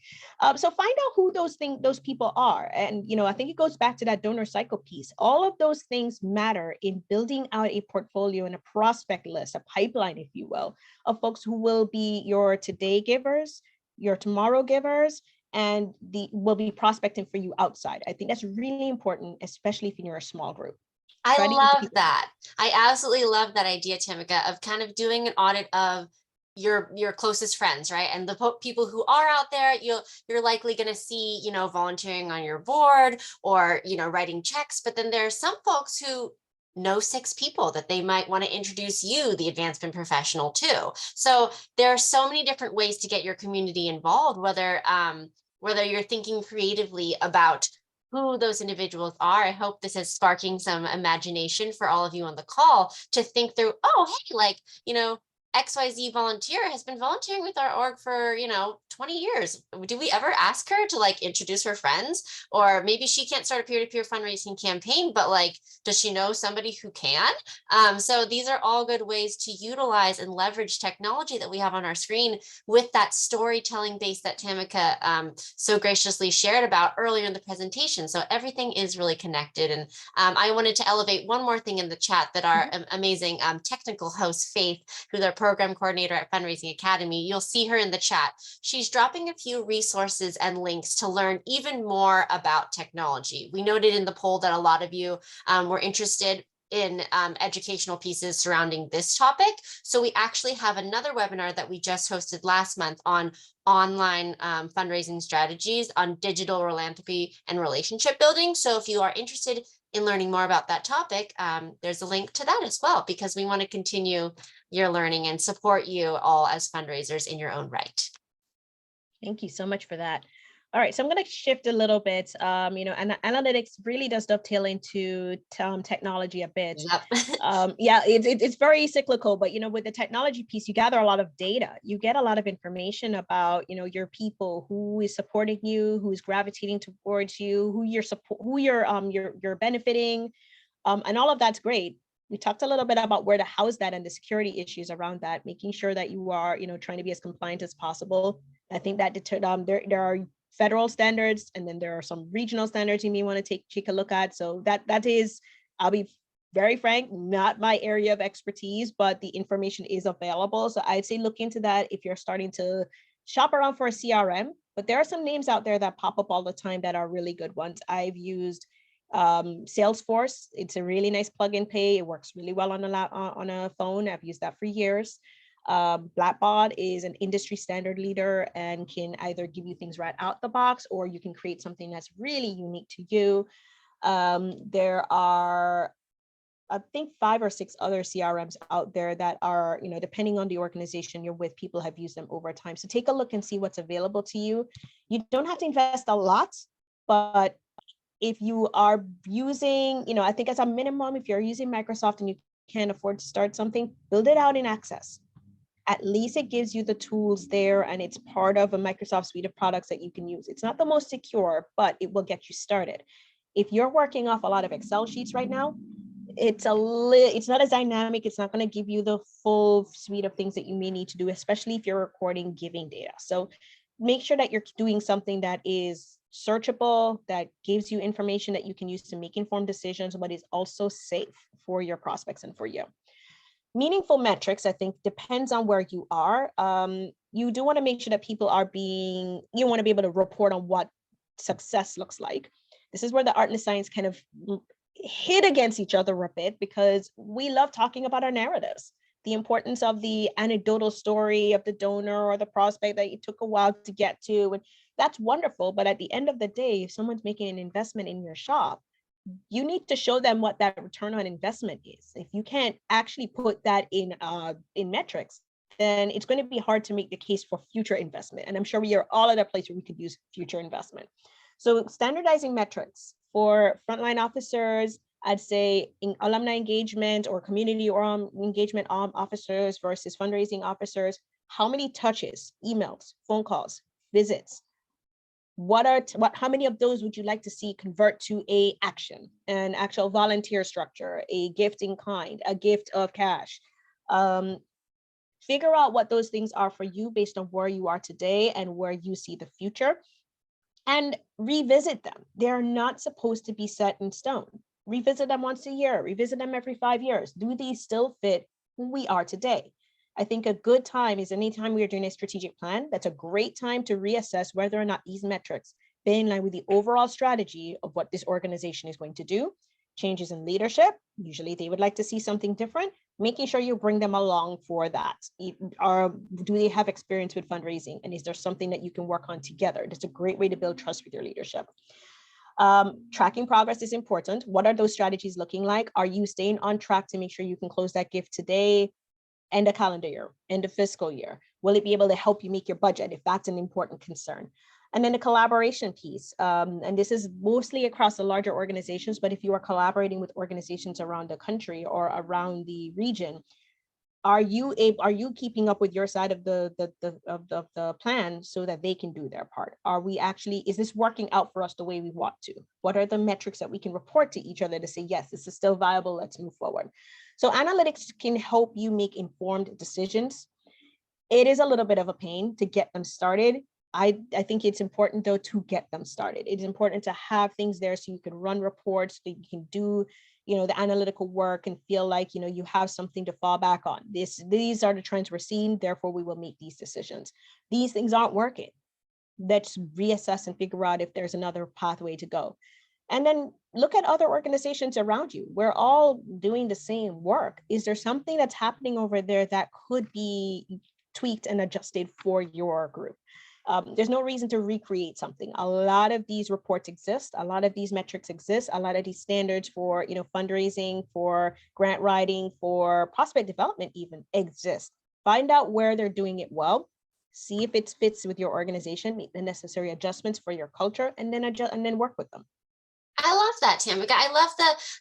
So find out who those people are. And, I think it goes back to that donor cycle piece. All of those things matter in building out a portfolio and a prospect list, a pipeline, if you will, of folks who will be your today givers your tomorrow givers, and the will be prospecting for you outside. I think that's really important, especially if you're a small group. I Try to use the love people. that. I absolutely love that idea, Tamika, of kind of doing an audit of your closest friends, right? And the people who are out there, you're likely going to see, volunteering on your board or, writing checks. But then there are some folks who know 6 people that they might want to introduce you, the advancement professional, to. So there are so many different ways to get your community involved, whether you're thinking creatively about who those individuals are. I hope this is sparking some imagination for all of you on the call to think through, oh, hey, XYZ volunteer has been volunteering with our org for, 20 years. Do we ever ask her to introduce her friends? Or maybe she can't start a peer-to-peer fundraising campaign, but does she know somebody who can? So these are all good ways to utilize and leverage technology that we have on our screen with that storytelling base that Tamika so graciously shared about earlier in the presentation. So everything is really connected. And I wanted to elevate one more thing in the chat that our amazing technical host, Faith, who's our program coordinator at Fundraising Academy, you'll see her in the chat. She's dropping a few resources and links to learn even more about technology. We noted in the poll that a lot of you were interested in educational pieces surrounding this topic. So we actually have another webinar that we just hosted last month on online fundraising strategies on digital philanthropy and relationship building. So if you are interested in learning more about that topic, there's a link to that as well, because we want to continue your learning and support you all as fundraisers in your own right. Thank you so much for that. All right, so I'm going to shift a little bit. And analytics really does dovetail into technology a bit. Yep. Yeah, it's very cyclical, but with the technology piece, you gather a lot of data. You get a lot of information about your people, who is supporting you, who is gravitating towards you, who you're benefiting, and all of that's great. We talked a little bit about where to house that and the security issues around that, making sure that you are trying to be as compliant as possible. I think that there are federal standards, and then there are some regional standards you may want to take a look at. So that is, I'll be very frank, not my area of expertise, but the information is available. So I'd say look into that if you're starting to shop around for a CRM. But there are some names out there that pop up all the time that are really good ones. I've used Salesforce. It's a really nice plug and pay. It works really well on a phone. I've used that for years. Blackbaud is an industry standard leader and can either give you things right out the box, or you can create something that's really unique to you. There are, I think, 5 or 6 other CRMs out there that are, depending on the organization you're with, people have used them over time. So take a look and see what's available to you. You don't have to invest a lot, but if you are using, I think as a minimum, if you're using Microsoft and you can't afford to start something, build it out in Access. At least it gives you the tools there, and it's part of a Microsoft suite of products that you can use. It's not the most secure, but it will get you started. If you're working off a lot of Excel sheets right now, it's not as dynamic. It's not going to give you the full suite of things that you may need to do, especially if you're recording giving data. So make sure that you're doing something that is searchable, that gives you information that you can use to make informed decisions, but is also safe for your prospects and for you. Meaningful metrics, I think, depends on where you are. You do want to make sure that people you want to be able to report on what success looks like. This is where the art and the science kind of hit against each other a bit, because we love talking about our narratives, the importance of the anecdotal story of the donor or the prospect that it took a while to get to. And that's wonderful. But at the end of the day, if someone's making an investment in your shop, you need to show them what that return on investment is. If you can't actually put that in metrics, then it's going to be hard to make the case for future investment. And I'm sure we are all at a place where we could use future investment. So standardizing metrics for frontline officers, I'd say in alumni engagement or community or engagement officers versus fundraising officers. How many touches, emails, phone calls, visits? How many of those would you like to see convert to a action, an actual volunteer structure, a gift in kind, a gift of cash? Figure out what those things are for you based on where you are today and where you see the future, and revisit them. They're not supposed to be set in stone. Revisit them once a year, revisit them every 5 years. Do these still fit who we are today? I think a good time is anytime we are doing a strategic plan. That's a great time to reassess whether or not these metrics fit in line with the overall strategy of what this organization is going to do. Changes in leadership, usually they would like to see something different, making sure you bring them along for that. Do they have experience with fundraising? And is there something that you can work on together? That's a great way to build trust with your leadership. Tracking progress is important. What are those strategies looking like? Are you staying on track to make sure you can close that gift today, end of calendar year, end of fiscal year? Will it be able to help you make your budget if that's an important concern? And then the collaboration piece. And this is mostly across the larger organizations, but if you are collaborating with organizations around the country or around the region, are you keeping up with your side of the plan so that they can do their part? Is this working out for us the way we want to? What are the metrics that we can report to each other to say, yes, this is still viable, let's move forward? So analytics can help you make informed decisions. It is a little bit of a pain to get them started. I think it's important though to get them started. It's important to have things there so you can run reports, so you can do, the analytical work and feel like, you have something to fall back on. These are the trends we're seeing, therefore we will make these decisions. These things aren't working. Let's reassess and figure out if there's another pathway to go. And then look at other organizations around you. We're all doing the same work. Is there something that's happening over there that could be tweaked and adjusted for your group? There's no reason to recreate something. A lot of these reports exist. A lot of these metrics exist. A lot of these standards for, fundraising, for grant writing, for prospect development even exist. Find out where they're doing it well. See if it fits with your organization, make the necessary adjustments for your culture, and then work with them. I love that, Tamika. I love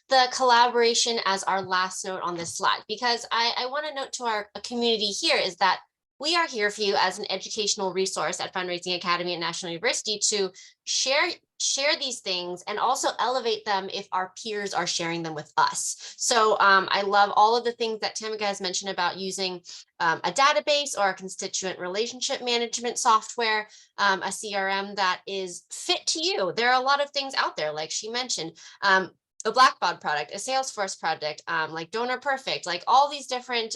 the collaboration as our last note on this slide, because I want to note to our community here is that we are here for you as an educational resource at Fundraising Academy at National University to share these things and also elevate them if our peers are sharing them with us. So I love all of the things that Tamika has mentioned about using a database or a constituent relationship management software, a CRM that is fit to you. There are a lot of things out there, like she mentioned, a Blackbaud product, a Salesforce project, like Donor Perfect, like all these different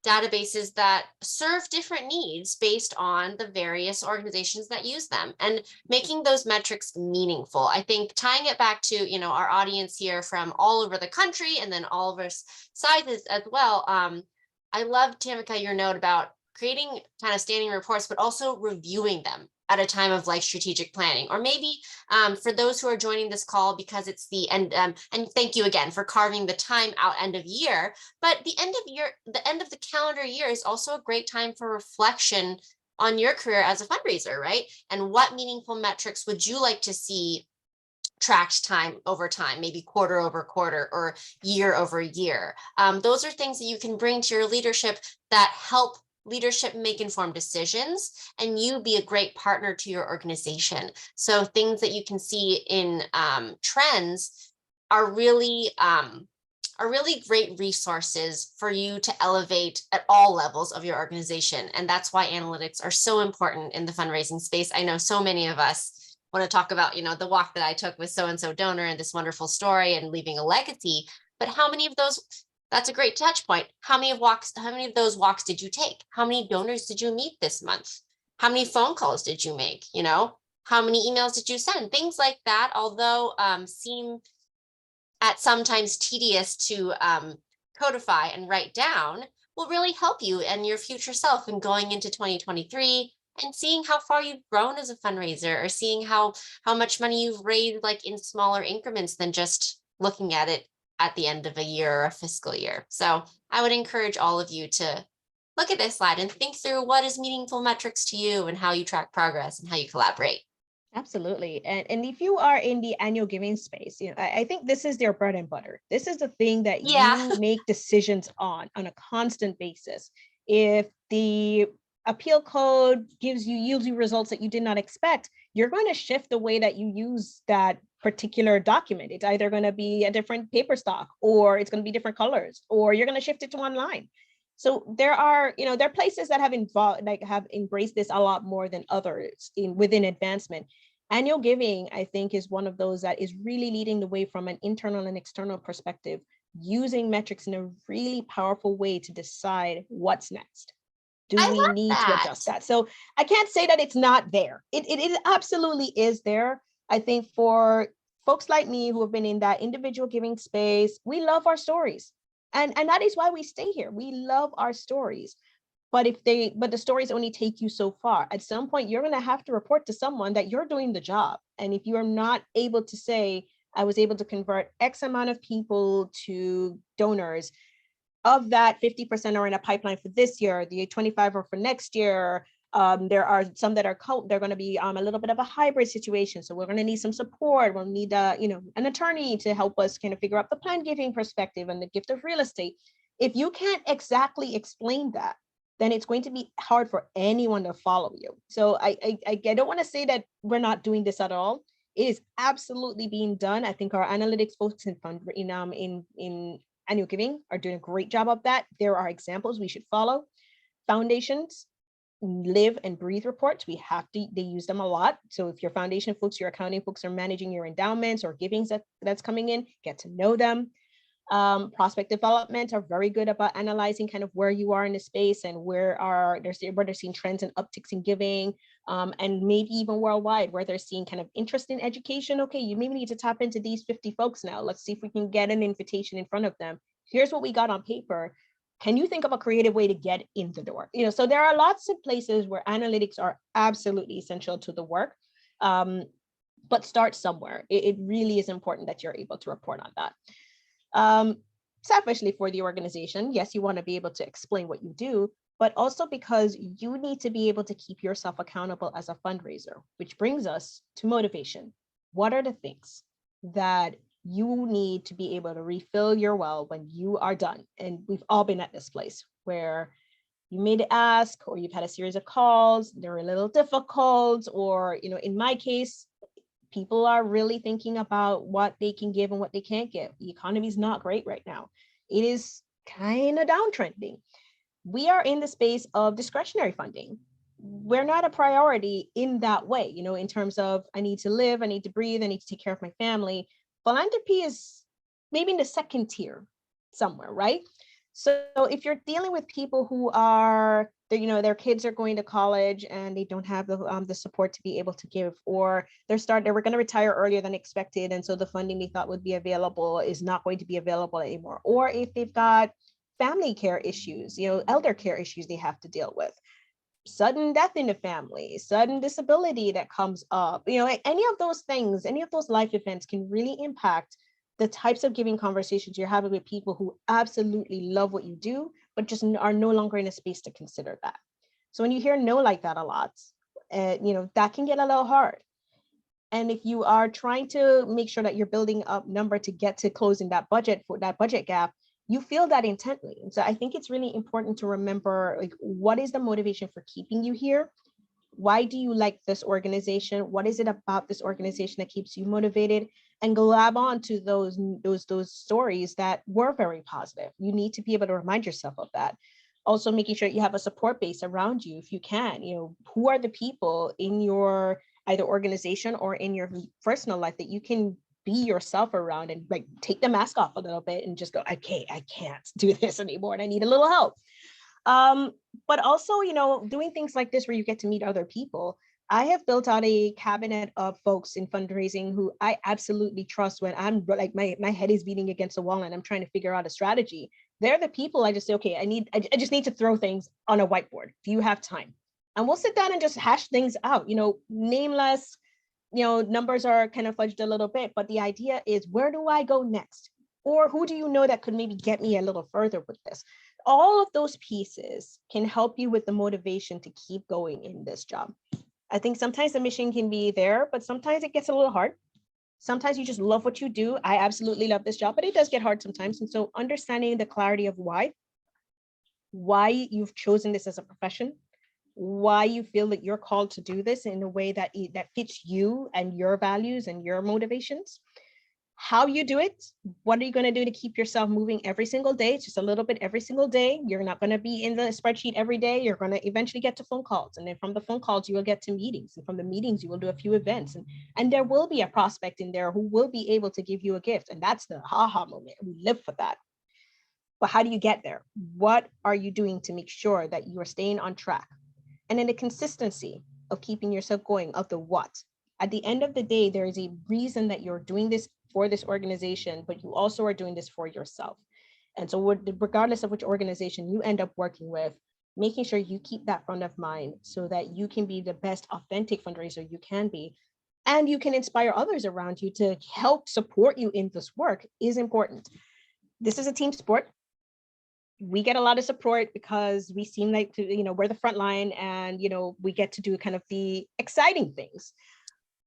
databases that serve different needs based on the various organizations that use them, and making those metrics meaningful. I think tying it back to, our audience here from all over the country and then all of our sizes as well. I love, Tamika, your note about creating kind of standing reports, but also reviewing them at a time of like strategic planning, or maybe for those who are joining this call because it's the end, and thank you again for carving the time out end of year, but the end of the calendar year is also a great time for reflection on your career as a fundraiser, right? And what meaningful metrics would you like to see tracked time over time, maybe quarter over quarter or year over year? Those are things that you can bring to your leadership that help leadership make informed decisions, and you be a great partner to your organization. So things that you can see in trends are really great resources for you to elevate at all levels of your organization. And that's why analytics are so important in the fundraising space. I know so many of us want to talk about, the walk that I took with so-and-so donor and this wonderful story and leaving a legacy, but how many of those, that's a great touch point. How many of those walks did you take? How many donors did you meet this month? How many phone calls did you make? How many emails did you send? Things like that, although seem at sometimes tedious to codify and write down, will really help you and your future self in going into 2023 and seeing how far you've grown as a fundraiser, or seeing how much money you've raised, like in smaller increments than just looking at it at the end of a year or a fiscal year. So I would encourage all of you to look at this slide and think through what is meaningful metrics to you and how you track progress and how you collaborate. Absolutely. And if you are in the annual giving space, I think this is their bread and butter. This is the thing that Yeah. you make decisions on a constant basis. If the appeal code yields you results that you did not expect, you're going to shift the way that you use that particular document. It's either going to be a different paper stock, or it's going to be different colors, or you're going to shift it to online. So there are places that have embraced this a lot more than others within advancement. Annual giving, I think, is one of those that is really leading the way from an internal and external perspective using metrics in a really powerful way to decide what's next. Do I we love need to that. adjust that? So I can't say that it's not there. It absolutely is there. I think for folks like me who have been in that individual giving space, we love our stories. And that is why we stay here. We love our stories. But the stories only take you so far. At some point, you're going to have to report to someone that you're doing the job. And if you are not able to say, I was able to convert X amount of people to donors, of that 50% are in a pipeline for this year, the 25 are for next year. There are some that are they're going to be a little bit of a hybrid situation. So we're going to need some support. We'll need an attorney to help us kind of figure out the plan giving perspective and the gift of real estate. If you can't exactly explain that, then it's going to be hard for anyone to follow you. So I don't want to say that we're not doing this at all. It is absolutely being done. I think our analytics folks in annual giving are doing a great job of that. There are examples we should follow. Foundations live and breathe reports. They use them a lot. So if your foundation folks, your accounting folks are managing your endowments or givings that's coming in, get to know them. Prospect development are very good about analyzing kind of where you are in the space and where they're seeing trends and upticks in giving, and maybe even worldwide where they're seeing kind of interest in education. Okay, you maybe need to tap into these 50 folks now. Let's see if we can get an invitation in front of them. Here's what we got on paper. Can you think of a creative way to get in the door? So there are lots of places where analytics are absolutely essential to the work. But start somewhere. It really is important that you're able to report on that. Selfishly for the organization, yes, you want to be able to explain what you do, but also because you need to be able to keep yourself accountable as a fundraiser, which brings us to motivation. What are the things that you need to be able to refill your well when you are done? And we've all been at this place where you made an ask or you've had a series of calls, they're a little difficult, or, in my case, people are really thinking about what they can give and what they can't give. The economy is not great right now. It is kind of downtrending. We are in the space of discretionary funding. We're not a priority in that way, in terms of I need to live, I need to breathe, I need to take care of my family. Philanthropy is maybe in the second tier somewhere, right? So if you're dealing with people who are, their kids are going to college and they don't have the support to be able to give, or they were going to retire earlier than expected, and so the funding they thought would be available is not going to be available anymore, or if they've got family care issues, elder care issues they have to deal with, sudden death in the family, sudden disability that comes up, any of those things, any of those life events can really impact the types of giving conversations you're having with people who absolutely love what you do, but just are no longer in a space to consider that. So when you hear no like that a lot, that can get a little hard. And if you are trying to make sure that you're building up number to get to closing that budget gap, you feel that intently. And so I think it's really important to remember, like, what is the motivation for keeping you here? Why do you like this organization? What is it about this organization that keeps you motivated? And grab on to those stories that were very positive. You need to be able to remind yourself of that. Also making sure you have a support base around you if you can. Who are the people in your either organization or in your personal life that you can be yourself around and like take the mask off a little bit and just go, okay, I can't do this anymore and I need a little help. But also, doing things like this where you get to meet other people. I have built out a cabinet of folks in fundraising who I absolutely trust when I'm like, my head is beating against the wall and I'm trying to figure out a strategy. They're the people I just say, okay, I just need to throw things on a whiteboard. Do you have time? And we'll sit down and just hash things out, nameless, numbers are kind of fudged a little bit, but the idea is, where do I go next? Or who do you know that could maybe get me a little further with this? All of those pieces can help you with the motivation to keep going in this job. I think sometimes the mission can be there, but sometimes it gets a little hard. Sometimes you just love what you do. I absolutely love this job, but it does get hard sometimes. And so understanding the clarity of why you've chosen this as a profession, why you feel that you're called to do this in a way that fits you and your values and your motivations, how you do it, what are you going to do to keep yourself moving every single day, just a little bit every single day. You're not going to be in the spreadsheet every day. You're going to eventually get to phone calls. And then from the phone calls, you will get to meetings. And from the meetings, you will do a few events. And there will be a prospect in there who will be able to give you a gift. And that's the ha-ha moment. We live for that. But how do you get there? What are you doing to make sure that you are staying on track? And then the consistency of keeping yourself going, of the what. At the end of the day, there is a reason that you're doing this for this organization, but you also are doing this for yourself. And so regardless of which organization you end up working with, making sure you keep that front of mind so that you can be the best authentic fundraiser you can be, and you can inspire others around you to help support you in this work is important. This is a team sport. We get a lot of support because we seem like we're the front line, and we get to do kind of the exciting things.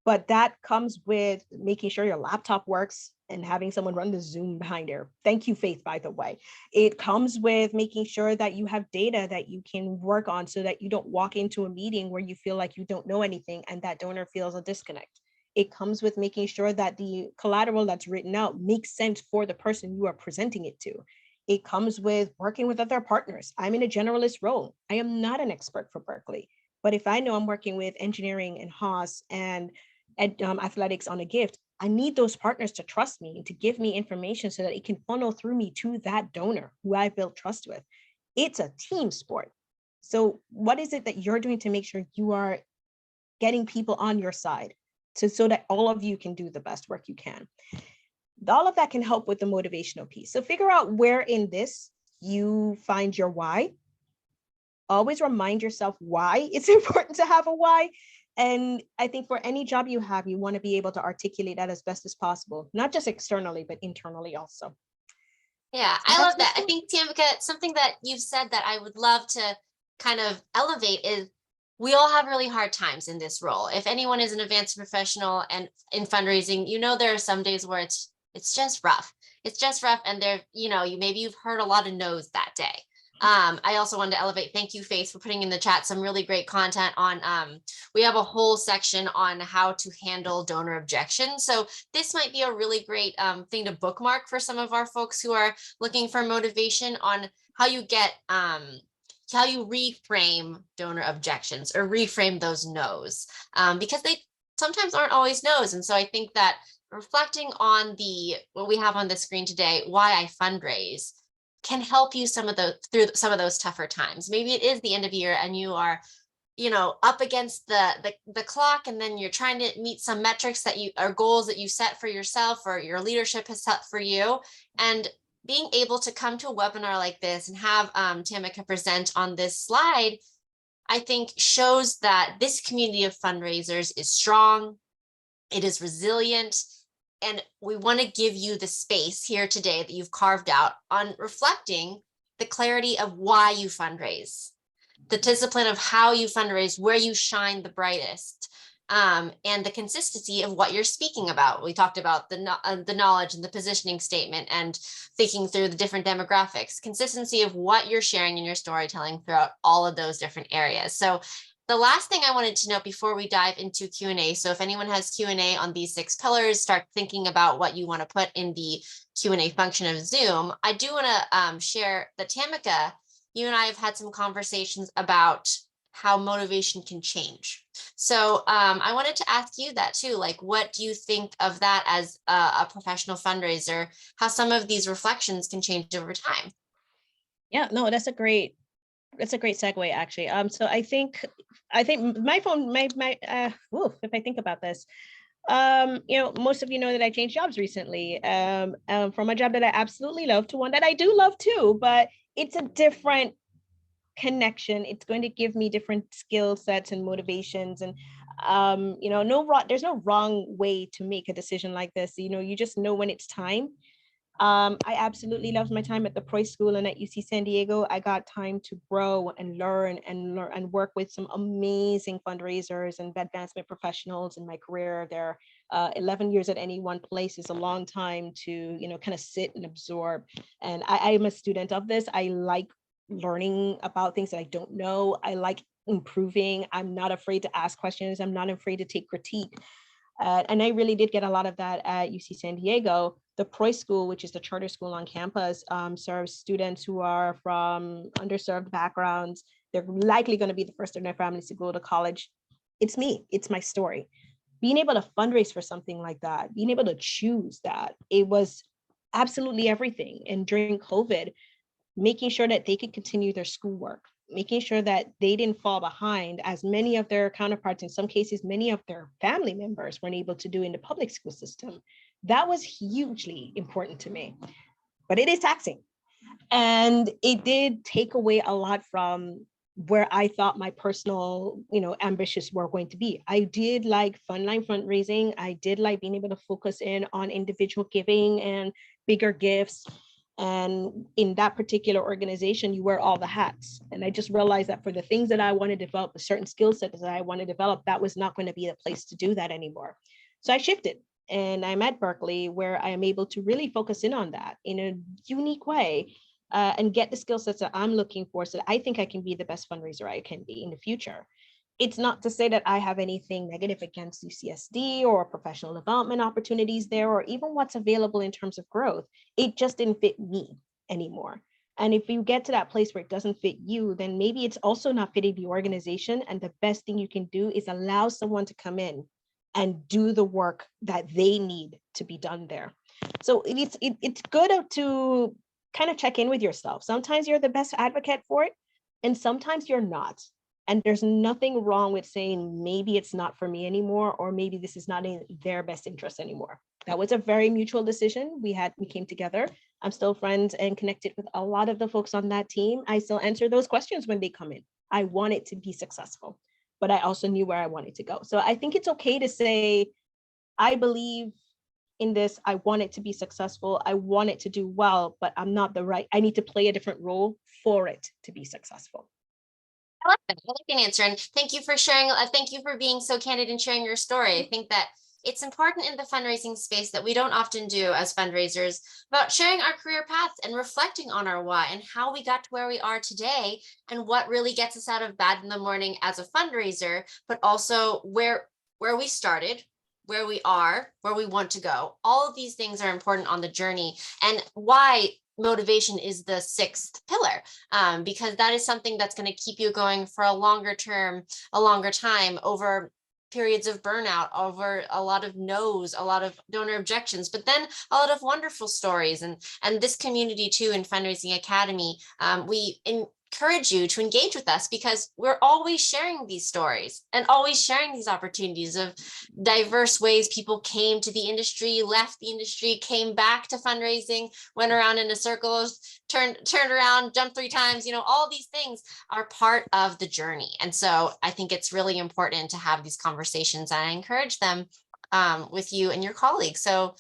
But that comes with making sure your laptop works and having someone run the Zoom behind there. Thank you, Faith, by the way. It comes with making sure that you have data that you can work on so that you don't walk into a meeting where you feel like you don't know anything and that donor feels a disconnect. It comes with making sure that the collateral that's written out makes sense for the person you are presenting it to. It comes with working with other partners. I'm in a generalist role. I am not an expert for Berkeley, but if I know I'm working with engineering and Haas and athletics on a gift, I need those partners to trust me and to give me information so that it can funnel through me to that donor who I built trust with. It's a team sport. So what is it that you're doing to make sure you are getting people on your side so that all of you can do the best work you can? All of that can help with the motivational piece. So figure out where in this you find your why. Always remind yourself why it's important to have a why. And I think for any job you have, you want to be able to articulate that as best as possible, not just externally, but internally also. Yeah, I love that. I think, Tamika, something that you've said that I would love to kind of elevate is we all have really hard times in this role. If anyone is an advanced professional and in fundraising, there are some days where it's just rough. It's just rough. And there, maybe you've heard a lot of no's that day. I also wanted to elevate. Thank you, Faith, for putting in the chat some really great content on. We have a whole section on how to handle donor objections. So this might be a really great thing to bookmark for some of our folks who are looking for motivation on how you get how you reframe donor objections or reframe those no's, because they sometimes aren't always no's. And so I think that reflecting on what we have on the screen today, why I fundraise, can help you through some of those tougher times. Maybe it is the end of year and you are, up against the clock, and then you're trying to meet some metrics that you are goals that you set for yourself or your leadership has set for you. And being able to come to a webinar like this and have Tamika present on this slide, I think shows that this community of fundraisers is strong, it is resilient, and we want to give you the space here today that you've carved out on reflecting the clarity of why you fundraise, the discipline of how you fundraise, where you shine the brightest, and the consistency of what you're speaking about. We talked about the knowledge and the positioning statement and thinking through the different demographics, consistency of what you're sharing in your storytelling throughout all of those different areas. So the last thing I wanted to note before we dive into Q&A, so if anyone has Q&A on these 6 pillars, start thinking about what you want to put in the Q&A function of Zoom. I do want to share that, Tamika, you and I have had some conversations about how motivation can change. So I wanted to ask you that too, like, what do you think of that as a professional fundraiser, how some of these reflections can change over time? Yeah, no, that's a great segue, actually. So I think my phone, if I think about this, most of you know that I changed jobs recently, from a job that I absolutely love to one that I do love too, but it's a different connection. It's going to give me different skill sets and motivations, and there's no wrong way to make a decision like this. You just know when it's time. I absolutely loved my time at the Preuss School and at UC San Diego. I got time to grow and learn and work with some amazing fundraisers and advancement professionals in my career there. 11 years at any one place is a long time to, kind of sit and absorb. And I'm a student of this. I like learning about things that I don't know. I like improving. I'm not afraid to ask questions. I'm not afraid to take critique. And I really did get a lot of that at UC San Diego. The Proy School, which is the charter school on campus, serves students who are from underserved backgrounds. They're likely going to be the first in their families to go to college. It's me, it's my story. Being able to fundraise for something like that, being able to choose that, it was absolutely everything. And during COVID, making sure that they could continue their schoolwork, making sure that they didn't fall behind, as many of their counterparts, in some cases, many of their family members weren't able to do in the public school system. That was hugely important to me, but it is taxing. And it did take away a lot from where I thought my personal, ambitions were going to be. I did like frontline fundraising. I did like being able to focus in on individual giving and bigger gifts. And in that particular organization, you wear all the hats. And I just realized that for the things that I want to develop, a certain skill set that I want to develop, that was not going to be the place to do that anymore. So I shifted, and I'm at Berkeley, where I am able to really focus in on that in a unique way, and get the skill sets that I'm looking for, so that I think I can be the best fundraiser I can be in the future. It's not to say that I have anything negative against UCSD or professional development opportunities there, or even what's available in terms of growth. It just didn't fit me anymore. And if you get to that place where it doesn't fit you, then maybe it's also not fitting the organization. And the best thing you can do is allow someone to come in and do the work that they need to be done there. So it's good to kind of check in with yourself. Sometimes you're the best advocate for it, and sometimes you're not. And there's nothing wrong with saying, maybe it's not for me anymore, or maybe this is not in their best interest anymore. That was a very mutual decision. We came together. I'm still friends and connected with a lot of the folks on that team. I still answer those questions when they come in. I want it to be successful, but I also knew where I wanted to go. So I think it's okay to say, I believe in this, I want it to be successful, I want it to do well, but I need to play a different role for it to be successful. I like that. I like an answer. And thank you for sharing. Thank you for being so candid and sharing your story. I think that it's important in the fundraising space that we don't often do as fundraisers about sharing our career paths and reflecting on our why and how we got to where we are today and what really gets us out of bed in the morning as a fundraiser, but also where we started, where we are, where we want to go. All of these things are important on the journey, and why motivation is the sixth pillar, because that is something that's going to keep you going for a longer time, over periods of burnout, over a lot of no's, a lot of donor objections, but then a lot of wonderful stories. And this community too, in Fundraising Academy, we encourage you to engage with us, because we're always sharing these stories and always sharing these opportunities of diverse ways people came to the industry, left the industry, came back to fundraising, went around in a circle, turned around, jumped 3 times. All these things are part of the journey. And so I think it's really important to have these conversations, and I encourage them with you and your colleagues. So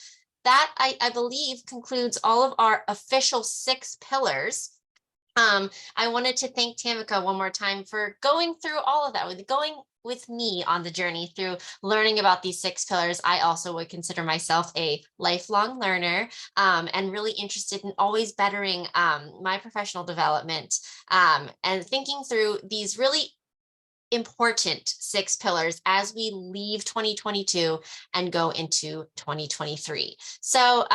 that, I believe, concludes all of our official 6 pillars. I wanted to thank Tamika one more time for going through all of that, going with me on the journey through learning about these 6 pillars. I also would consider myself a lifelong learner, and really interested in always bettering my professional development, and thinking through these really important 6 pillars as we leave 2022 and go into 2023. So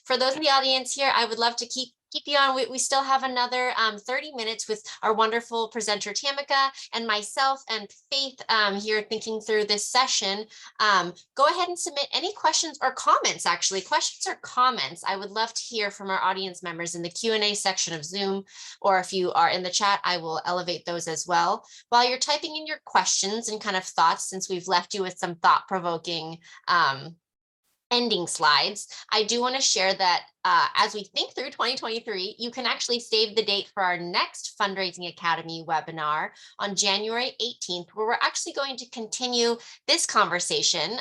for those in the audience here, I would love to keep you on. We still have another 30 minutes with our wonderful presenter Tamika and myself and Faith here thinking through this session. Go ahead and submit any questions or comments. Actually, questions or comments, I would love to hear from our audience members in the Q&A section of Zoom, or if you are in the chat, I will elevate those as well. While you're typing in your questions and kind of thoughts, since we've left you with some thought-provoking ending slides, I do want to share that as we think through 2023, you can actually save the date for our next Fundraising Academy webinar on January 18th, where we're actually going to continue this conversation,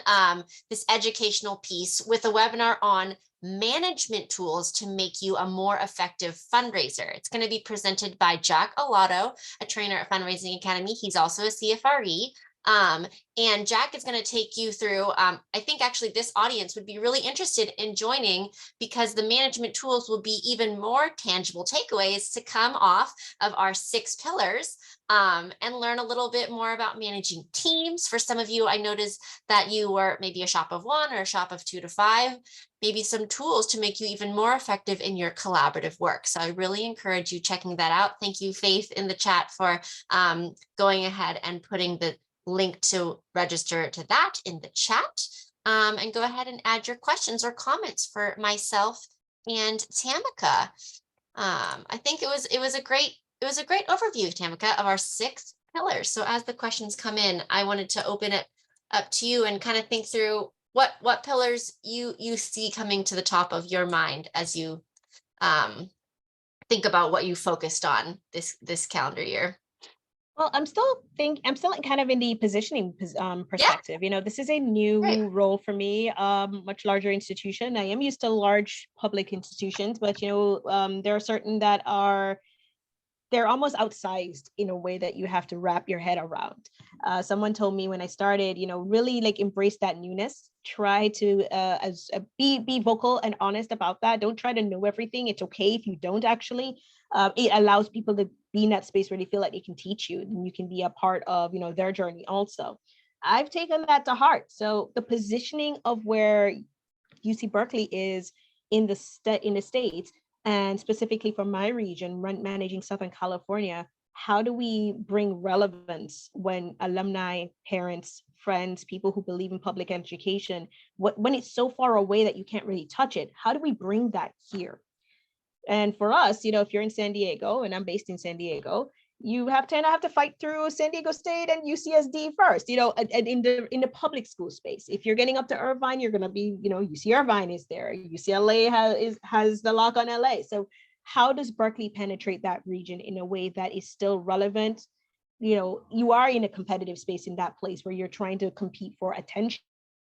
this educational piece, with a webinar on management tools to make you a more effective fundraiser. It's going to be presented by Jack Alato, a trainer at Fundraising Academy. He's also a CFRE. And Jack is going to take you through, I think actually this audience would be really interested in joining because the management tools will be even more tangible takeaways to come off of our 6 pillars, and learn a little bit more about managing teams. For some of you, I noticed that you were maybe a shop of 1 or a shop of 2 to 5, maybe some tools to make you even more effective in your collaborative work. So I really encourage you checking that out. Thank you, Faith, in the chat for going ahead and putting the link to register to that in the chat. And go ahead and add your questions or comments for myself and Tamika. I think it was a great overview, Tamika, of our 6 pillars. So as the questions come in, I wanted to open it up to you and kind of think through what pillars you see coming to the top of your mind as you think about what you focused on this calendar year. Well, I'm still kind of in the positioning Yeah, perspective. This is a great. new role for me, much larger institution. I am used to large public institutions, but there are certain that they're almost outsized in a way that you have to wrap your head around. Someone told me when I started, really like embrace that newness. Try to be vocal and honest about that. Don't try to know everything. It's okay if you don't actually. It allows people to be in that space where they feel like they can teach you and you can be a part of their journey also. I've taken that to heart. So the positioning of where UC Berkeley is in the States, and specifically for my region, managing Southern California, how do we bring relevance when alumni, parents, friends, people who believe in public education, when it's so far away that you can't really touch it, how do we bring that here? And for us, if you're in San Diego and I'm based in San Diego, you have to fight through San Diego State and UCSD first, and in the public school space. If you're getting up to Irvine, you're going to be, UC Irvine is there. UCLA has the lock on LA. So how does Berkeley penetrate that region in a way that is still relevant? You are in a competitive space in that place where you're trying to compete for attention,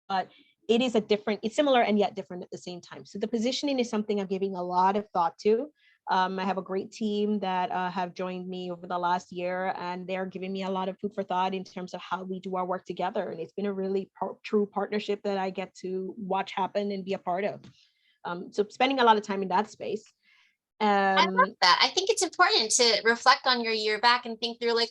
but it's similar and yet different at the same time. So the positioning is something I'm giving a lot of thought to. I have a great team that have joined me over the last year, and they're giving me a lot of food for thought in terms of how we do our work together. And it's been a really true partnership that I get to watch happen and be a part of. So spending a lot of time in that space. I love that. I think it's important to reflect on your year back and think through, like,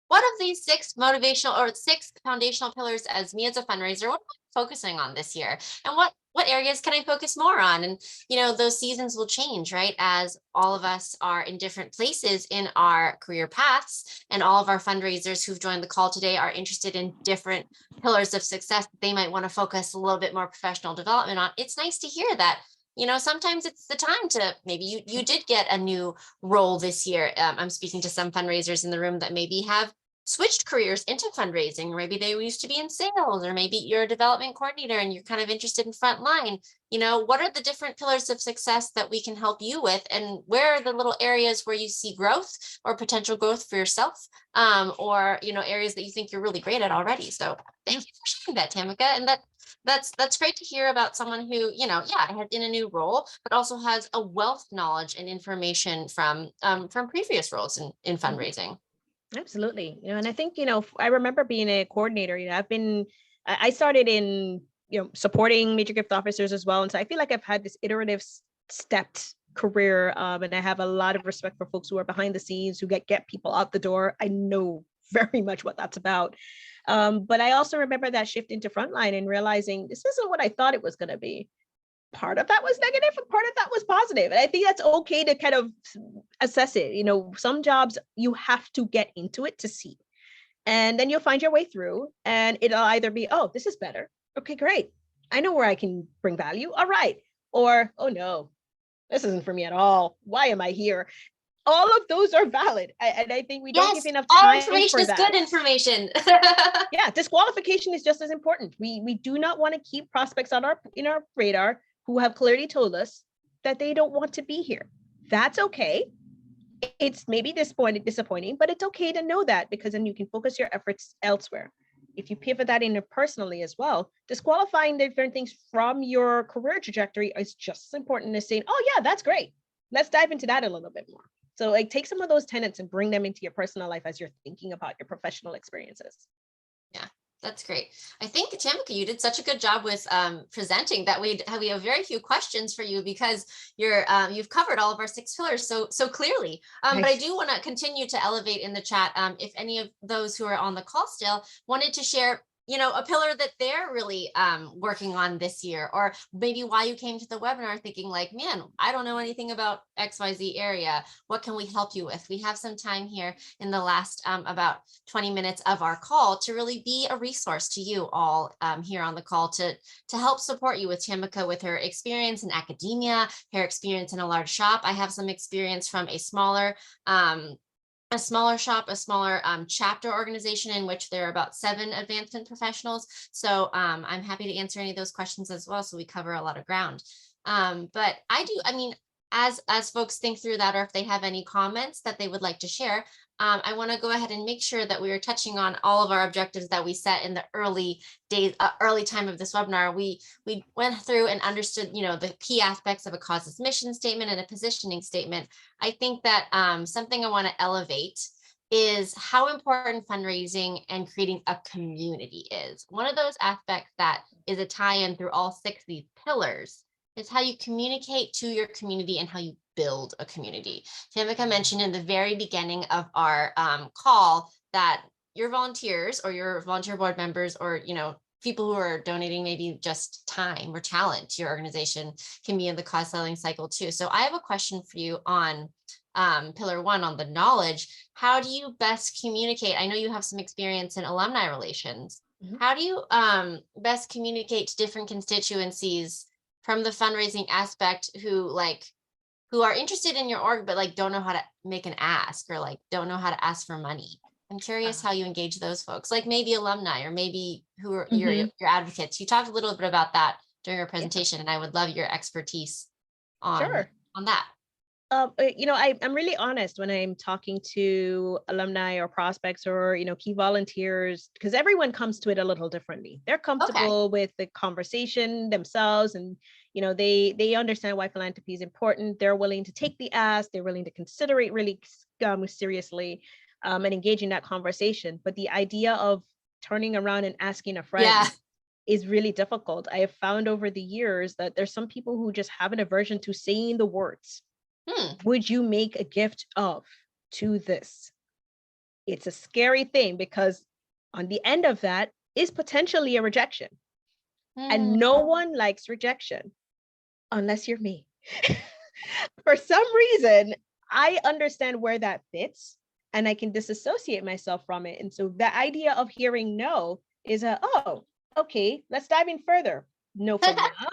what of these 6 motivational or 6 foundational pillars as me as a fundraiser, what am I focusing on this year? And what areas can I focus more on? And those seasons will change, right? As all of us are in different places in our career paths, and all of our fundraisers who've joined the call today are interested in different pillars of success that they might want to focus a little bit more professional development on. It's nice to hear that sometimes it's the time to, maybe you did get a new role this year. I'm speaking to some fundraisers in the room that maybe have switched careers into fundraising, or maybe they used to be in sales, or maybe you're a development coordinator and you're kind of interested in frontline. What are the different pillars of success that we can help you with, and where are the little areas where you see growth or potential growth for yourself, or areas that you think you're really great at already. So thank you for sharing that, Tamika. And that's great to hear about someone who, had in a new role, but also has a wealth of knowledge and information from previous roles in fundraising. Absolutely. And I think, I remember being a coordinator, I started in, supporting major gift officers as well. And so I feel like I've had this iterative stepped career. And I have a lot of respect for folks who are behind the scenes, who get people out the door. I know very much what that's about. But I also remember that shift into frontline and realizing this isn't what I thought it was going to be. Part of that was negative and part of that was positive. And I think that's okay to kind of assess it. Some jobs you have to get into it to see. And then you'll find your way through, and it'll either be, oh, this is better. Okay, great. I know where I can bring value. All right. Or, oh no, this isn't for me at all. Why am I here? All of those are valid. And I think we don't give Yes, enough all time information for is that. good information. Yeah, disqualification is just as important. We do not want to keep prospects on our radar who have clearly told us that they don't want to be here. That's okay. It's maybe disappointing, but it's okay to know that, because then you can focus your efforts elsewhere. If you pivot that in personally as well, disqualifying different things from your career trajectory is just as important as saying, oh yeah, that's great. Let's dive into that a little bit more. So take some of those tenets and bring them into your personal life as you're thinking about your professional experiences. Yeah, that's great. I think Tamika, you did such a good job with presenting that we have very few questions for you because you've covered all of our 6 pillars so clearly. But I Nice. do want to continue to elevate in the chat. If any of those who are on the call still wanted to share, a pillar that they're really working on this year, or maybe why you came to the webinar thinking like, man, I don't know anything about XYZ area. What can we help you with? We have some time here in the last about 20 minutes of our call to really be a resource to you all here on the call to help support you with Tamika with her experience in academia, her experience in a large shop. I have some experience from a smaller shop, a smaller chapter organization in which there are about 7 advancement professionals. So I'm happy to answer any of those questions as well. So we cover a lot of ground. But I mean, as folks think through that, or if they have any comments that they would like to share, I want to go ahead and make sure that we are touching on all of our objectives that we set in the early days, early time of this webinar. We went through and understood, the key aspects of a cause's mission statement and a positioning statement. I think that something I want to elevate is how important fundraising and creating a community is. One of those aspects that is a tie-in through all 6 of these pillars is how you communicate to your community and how you build a community. Tamika mentioned in the very beginning of our call that your volunteers or your volunteer board members, or people who are donating maybe just time or talent to your organization, can be in the cause selling cycle too. So I have a question for you on pillar 1 on the knowledge. How do you best communicate? I know you have some experience in alumni relations. Mhm. How do you best communicate to different constituencies from the fundraising aspect who are interested in your org, but like don't know how to make an ask, or like don't know how to ask for money? I'm curious Uh, how you engage those folks, like maybe alumni or maybe who are mhm. your advocates. You talked a little bit about that during your Yeah, presentation, and I would love your expertise on sure. that. I'm really honest when I'm talking to alumni or prospects or, key volunteers, because everyone comes to it a little differently. They're Okay. comfortable with the conversation themselves, and, they understand why philanthropy is important. They're willing to take the ask. They're willing to consider it really seriously, and engage in that conversation. But the idea of turning around and asking a Yeah. friend is really difficult. I have found over the years that there's some people who just have an aversion to saying the words. Hmm. Would you make a gift of to this? It's a scary thing because on the end of that is potentially a rejection. Hmm. And no one likes rejection unless you're me. For some reason, I understand where that fits and I can disassociate myself from it. And so the idea of hearing no is oh, okay, let's dive in further. No for now,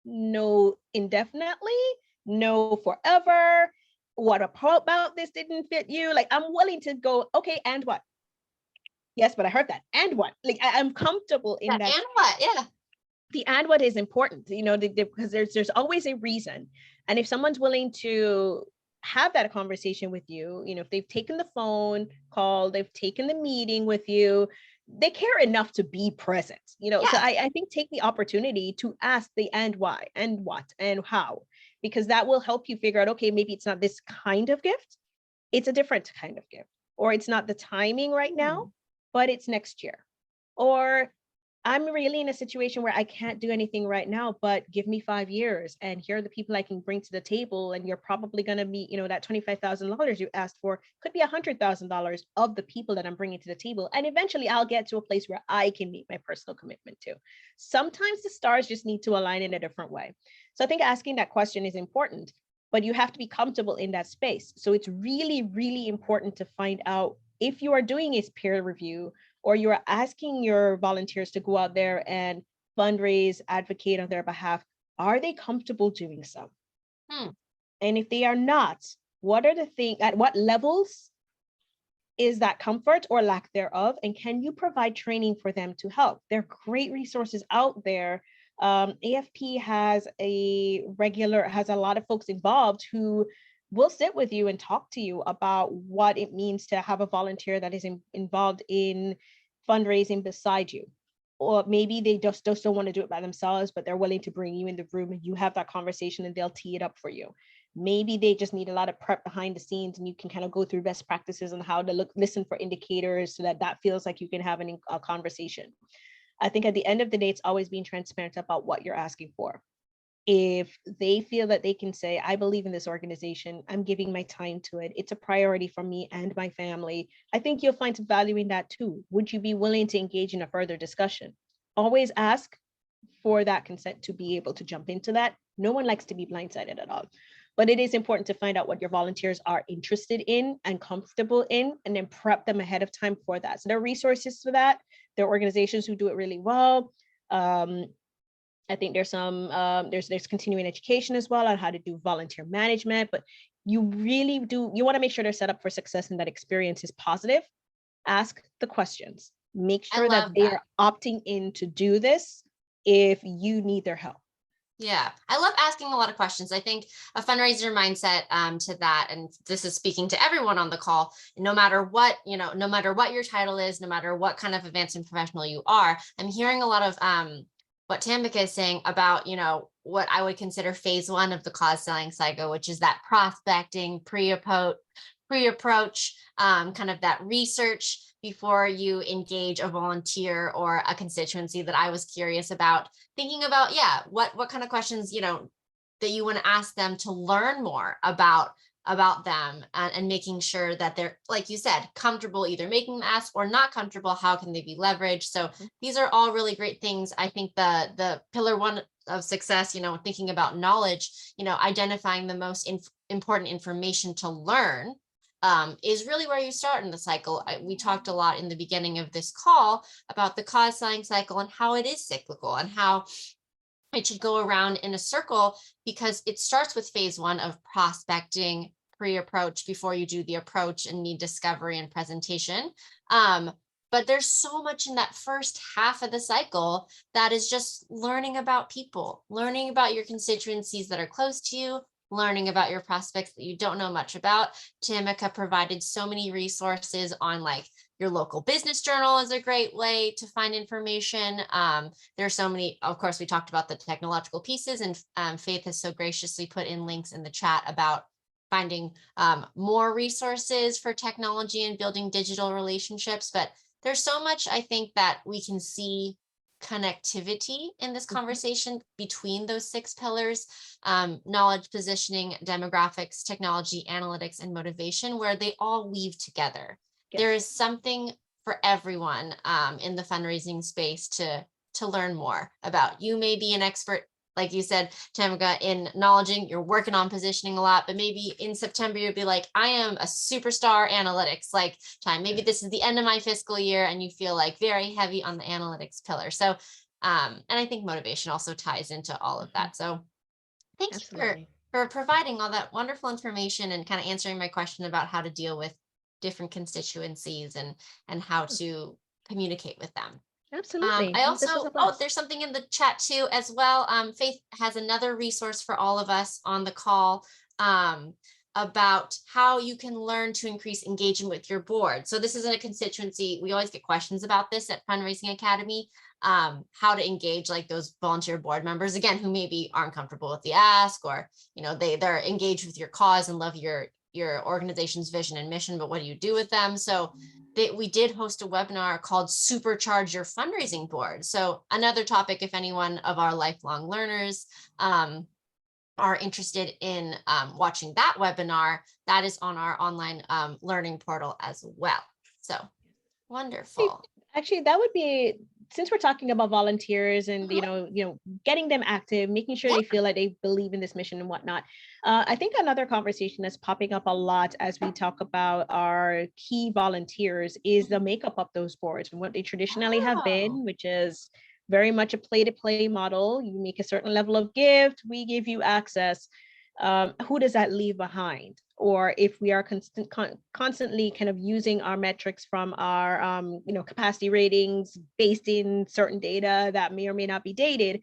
no indefinitely, no forever. What about this didn't fit you? Like, I'm willing to go, okay, and what? Yes, but I heard that. And what? Like, I'm comfortable Yeah, in that. and what? Yeah. The and what is important, because there's always a reason. And if someone's willing to have that conversation with you, if they've taken the phone call, they've taken the meeting with you, they care enough to be present, so Yes. I think take the opportunity to ask the and why and what and how, because that will help you figure out, okay, maybe it's not this kind of gift, it's a different kind of gift, or it's not the timing right now, Hmm. but it's next year, or I'm really in a situation where I can't do anything right now, but give me 5 years and here are the people I can bring to the table. And you're probably going to meet, that $25,000 you asked for could be $100,000 of the people that I'm bringing to the table. And eventually I'll get to a place where I can meet my personal commitment too. Sometimes the stars just need to align in a different way. So I think asking that question is important, but you have to be comfortable in that space. So it's really, really important to find out if you are doing a peer review or you're asking your volunteers to go out there and fundraise, advocate on their behalf, are they comfortable doing so? Hmm. And if they are not, what are the things, at what levels is that comfort or lack thereof? And can you provide training for them to help? There are great resources out there. AFP has a lot of folks involved who will sit with you and talk to you about what it means to have a volunteer that is involved in fundraising beside you. Or maybe they just don't want to do it by themselves, but they're willing to bring you in the room and you have that conversation and they'll tee it up for you. Maybe they just need a lot of prep behind the scenes, and you can kind of go through best practices on how to listen for indicators so that that feels like you can have a conversation. I think at the end of the day, it's always being transparent about what you're asking for. If they feel that they can say, I believe in this organization, I'm giving my time to it, it's a priority for me and my family, I think you'll find some value in that too. Would you be willing to engage in a further discussion? Always ask for that consent to be able to jump into that. No one likes to be blindsided at all. But it is important to find out what your volunteers are interested in and comfortable in, and then prep them ahead of time for that. So there are resources for that. There are organizations who do it really well. I think there's some there's continuing education as well on how to do volunteer management, but you really do, you want to make sure they're set up for success and that experience is positive. Ask the questions. Make I sure that love they that. are opting in to do this if you need their help. Yeah, I love asking a lot of questions. I think a fundraiser mindset to that, and this is speaking to everyone on the call, no matter what, no matter what your title is, no matter what kind of advanced and professional you are, I'm hearing a lot of what Tamika is saying about, what I would consider phase one of the cause selling cycle, which is that prospecting, pre-approach, kind of that research before you engage a volunteer or a constituency that I was curious about, thinking about, yeah, what kind of questions, that you want to ask them to learn more about them, and making sure that they're, like you said, comfortable either making them ask or not comfortable, how can they be leveraged? So these are all really great things. I think the pillar one of success, thinking about knowledge, identifying the most important information to learn, is really where you start in the cycle. We talked a lot in the beginning of this call about the cause selling cycle and how it is cyclical and how it should go around in a circle, because it starts with phase one of prospecting, pre-approach, before you do the approach and need discovery and presentation. But there's so much in that first half of the cycle that is just learning about people, learning about your constituencies that are close to you, learning about your prospects that you don't know much about. Tamika provided so many resources on, like, your local business journal is a great way to find information. There's so many, of course, we talked about the technological pieces, and Faith has so graciously put in links in the chat about finding more resources for technology and building digital relationships. But there's so much, I think, that we can see connectivity in this conversation between those 6 pillars: knowledge, positioning, demographics, technology, analytics, and motivation, where they all weave together. Yes. There is something for everyone in the fundraising space to learn more about. You may be an expert, like you said, Tamika, in knowledging, you're working on positioning a lot, but maybe in September you'll be like, I am a superstar analytics like time. Maybe this is the end of my fiscal year and you feel like very heavy on the analytics pillar. So, and I think motivation also ties into all of that. So thank you Absolutely. for providing all that wonderful information and kind of answering my question about how to deal with different constituencies and how to communicate with them. Absolutely. I No, this was also, a oh, blast. there's something in the chat too as well. Faith has another resource for all of us on the call, about how you can learn to increase engagement with your board. So this isn't a constituency. We always get questions about this at Fundraising Academy, how to engage like those volunteer board members, again, who maybe aren't comfortable with the ask, or, they're engaged with your cause and love your organization's vision and mission, but what do you do with them? So we did host a webinar called Supercharge Your Fundraising Board. So another topic, if anyone of our lifelong learners are interested in watching that webinar, that is on our online learning portal as well. So wonderful. Actually, that would be, since we're talking about volunteers and Mhm. getting them active, making sure Yeah. they feel like they believe in this mission and whatnot. I think another conversation that's popping up a lot as we talk about our key volunteers is the makeup of those boards and what they traditionally have Oh, been, which is very much a play-to-play model. You make a certain level of gift, we give you access. Who does that leave behind? Or if we are constantly kind of using our metrics from our capacity ratings based in certain data that may or may not be dated,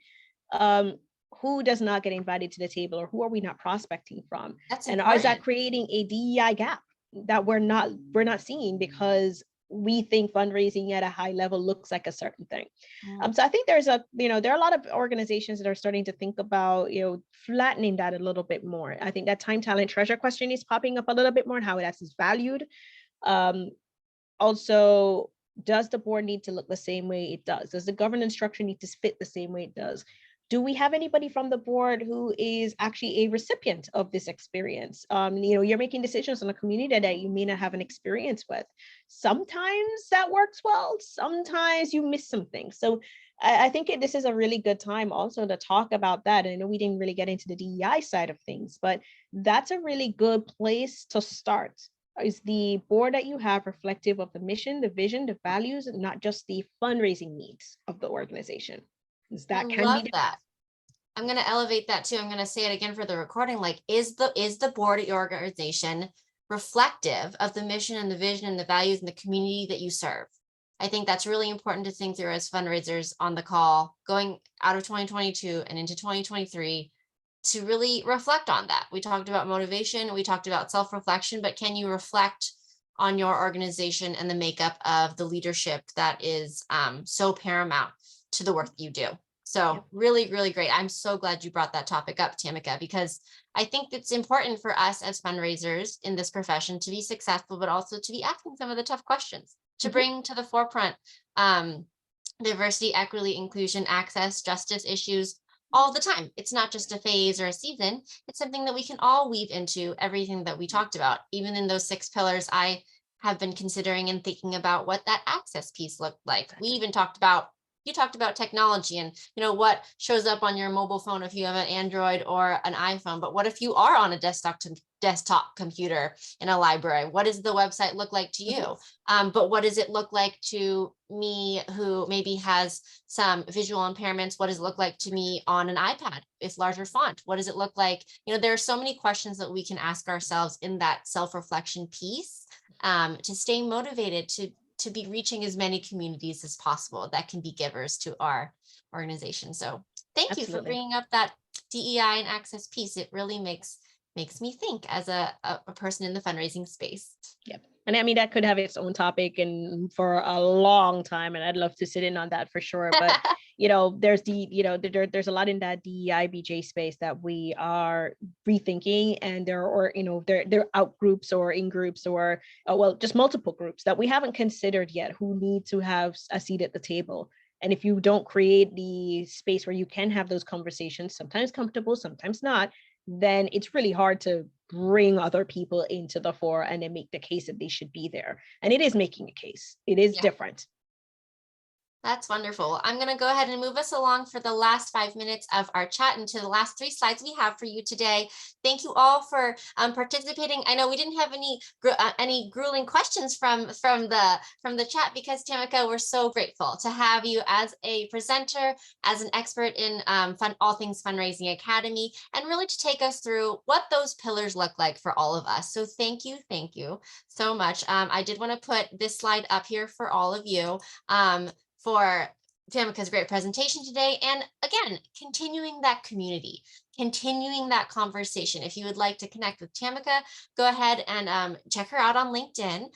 um, who does not get invited to the table, or who are we not prospecting from? that's And is that important. creating a DEI gap that we're not seeing because we think fundraising at a high level looks like a certain thing. Mm. So I think there are a lot of organizations that are starting to think about, flattening that a little bit more. I think that time, talent, treasure question is popping up a little bit more and how it actually is valued. Um, Also, does the board need to look the same way it does? Does the governance structure need to fit the same way it does? Do we have anybody from the board who is actually a recipient of this experience? You're making decisions on a community that you may not have an experience with. Sometimes that works well, sometimes you miss some things. So I think this is a really good time also to talk about that. And I know we didn't really get into the DEI side of things, but that's a really good place to start. Is the board that you have reflective of the mission, the vision, the values, and not just the fundraising needs of the organization? Because I that can love be. that. I'm going to elevate that too. I'm going to say it again for the recording. Like, is the board at your organization reflective of the mission and the vision and the values and the community that you serve? I think that's really important to think through as fundraisers on the call, going out of 2022 and into 2023, to really reflect on that. We talked about motivation, we talked about self-reflection, but can you reflect on your organization and the makeup of the leadership that is so paramount to the work that you do? So really, really great. I'm so glad you brought that topic up, Tamika, because I think it's important for us as fundraisers in this profession to be successful, but also to be asking some of the tough questions, to bring to the forefront diversity, equity, inclusion, access, justice issues all the time. It's not just a phase or a season. It's something that we can all weave into everything that we talked about. Even in those 6 pillars, I have been considering and thinking about what that access piece looked like. We even you talked about technology and what shows up on your mobile phone if you have an Android or an iPhone. But what if you are on a desktop computer in a library? What does the website look like to you? But what does it look like to me who maybe has some visual impairments? What does it look like to me on an iPad with larger font? What does it look like? There are so many questions that we can ask ourselves in that self-reflection piece to stay motivated to be reaching as many communities as possible that can be givers to our organization. So thank you for bringing up that DEI and access piece. It really makes me think as a person in the fundraising space. Yep. And I mean, that could have its own topic and for a long time, and I'd love to sit in on that for sure. But, there's a lot in that DEI/BJ space that we are rethinking, and there are out groups or in groups or, just multiple groups that we haven't considered yet who need to have a seat at the table. And if you don't create the space where you can have those conversations, sometimes comfortable, sometimes not, then it's really hard to bring other people into the fore and then make the case that they should be there. And it is making a case. It is different. That's wonderful. I'm going to go ahead and move us along for the last 5 minutes of our chat into the last 3 slides we have for you today. Thank you all for participating. I know we didn't have any grueling questions from the chat because, Tamika, we're so grateful to have you as a presenter, as an expert in all things Fundraising Academy, and really to take us through what those pillars look like for all of us. So thank you so much. I did want to put this slide up here for all of you. For Tamika's great presentation today. And again, continuing that community, continuing that conversation. If you would like to connect with Tamika, go ahead and check her out on LinkedIn.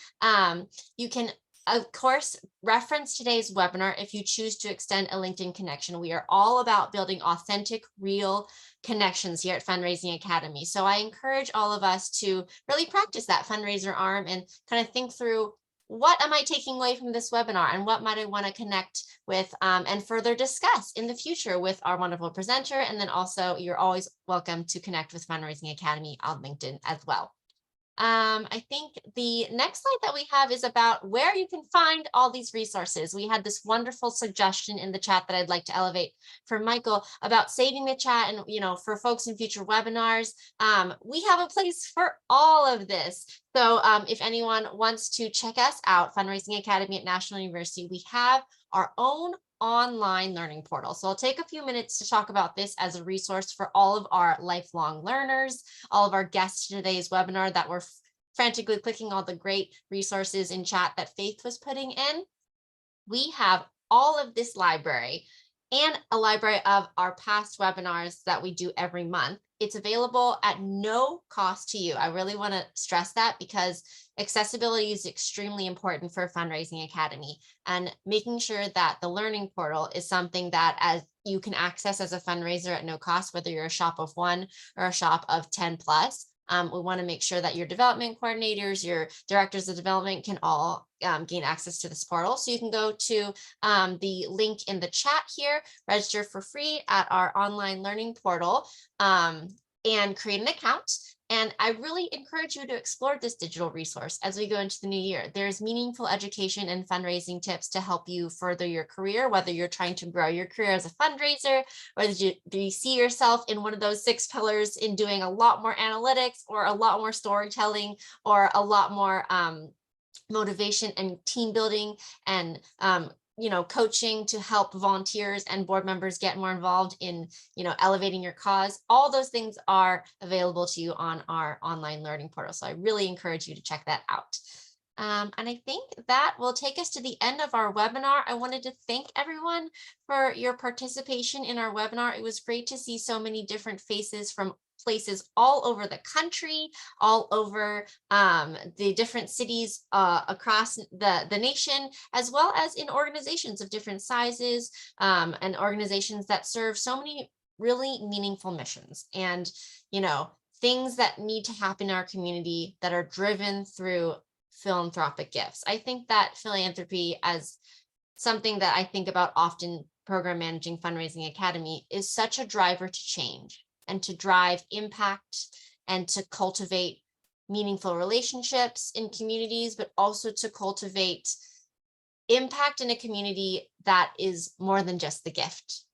You can, of course, reference today's webinar if you choose to extend a LinkedIn connection. We are all about building authentic, real connections here at Fundraising Academy. So I encourage all of us to really practice that fundraiser arm and kind of think through, what am I taking away from this webinar and what might I want to connect with and further discuss in the future with our wonderful presenter? And then also, you're always welcome to connect with Fundraising Academy on LinkedIn as well. I think the next slide that we have is about where you can find all these resources. We had this wonderful suggestion in the chat that I'd like to elevate for Michael about saving the chat and, for folks in future webinars. We have a place for all of this. So if anyone wants to check us out, Fundraising Academy at National University, we have our own online learning portal. So I'll take a few minutes to talk about this as a resource for all of our lifelong learners, all of our guests to today's webinar that were frantically clicking all the great resources in chat that Faith was putting in. We have all of this library and a library of our past webinars that we do every month it's available at no cost to you. I really want to stress that because accessibility is extremely important for Fundraising Academy, and making sure that the learning portal is something that as you can access as a fundraiser at no cost, whether you're a shop of one or a shop of 10 plus. We want to make sure that your development coordinators, your directors of development can all gain access to this portal. So you can go to the link in the chat here, register for free at our online learning portal, and create an account. And I really encourage you to explore this digital resource as we go into the new year. There's meaningful education and fundraising tips to help you further your career, whether you're trying to grow your career as a fundraiser, or do you see yourself in one of those 6 pillars in doing a lot more analytics or a lot more storytelling or a lot more motivation and team building and coaching to help volunteers and board members get more involved in elevating your cause. All those things are available to you on our online learning portal, so I really encourage you to check that out. And I think that will take us to the end of our webinar. I wanted to thank everyone for your participation in our webinar. It was great to see so many different faces from places all over the country, all over the different cities across the nation, as well as in organizations of different sizes, and organizations that serve so many really meaningful missions and, things that need to happen in our community that are driven through philanthropic gifts. I think that philanthropy, as something that I think about often program managing Fundraising Academy, is such a driver to change and to drive impact and to cultivate meaningful relationships in communities, but also to cultivate impact in a community that is more than just the gift.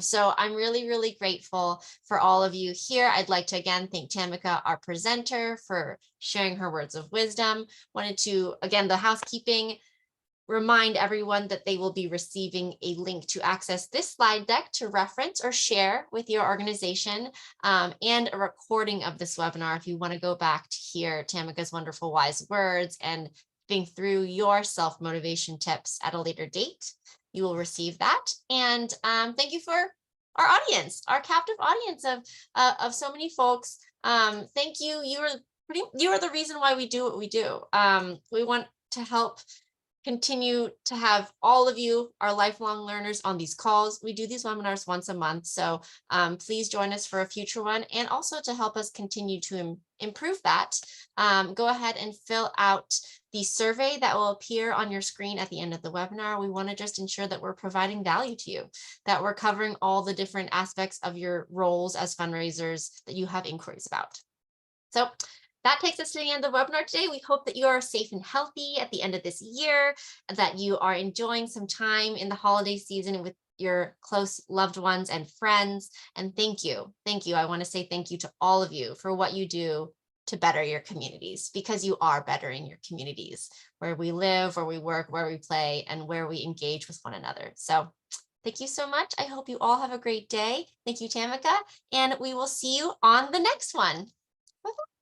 So I'm really, really grateful for all of you here. I'd like to again thank Tamika, our presenter, for sharing her words of wisdom. Wanted to, again, the housekeeping, remind everyone that they will be receiving a link to access this slide deck to reference or share with your organization, and a recording of this webinar if you want to go back to hear Tamika's wonderful wise words and think through your self-motivation tips at a later date. You will receive that. And thank you for our audience, our captive audience of so many folks. Thank you. You are the reason why we do what we do. We want to help continue to have all of you, our lifelong learners, on these calls. We do these webinars once a month, so please join us for a future one. And also to help us continue to improve that, go ahead and fill out the survey that will appear on your screen at the end of the webinar. We want to just ensure that we're providing value to you, that we're covering all the different aspects of your roles as fundraisers that you have inquiries about. So that takes us to the end of the webinar today. We hope that you are safe and healthy at the end of this year, that you are enjoying some time in the holiday season with your close loved ones and friends. And thank you. Thank you. I want to say thank you to all of you for what you do to better your communities, because you are bettering your communities where we live, where we work, where we play, and where we engage with one another. So thank you so much. I hope you all have a great day. Thank you, Tamika, and we will see you on the next one. Bye-bye.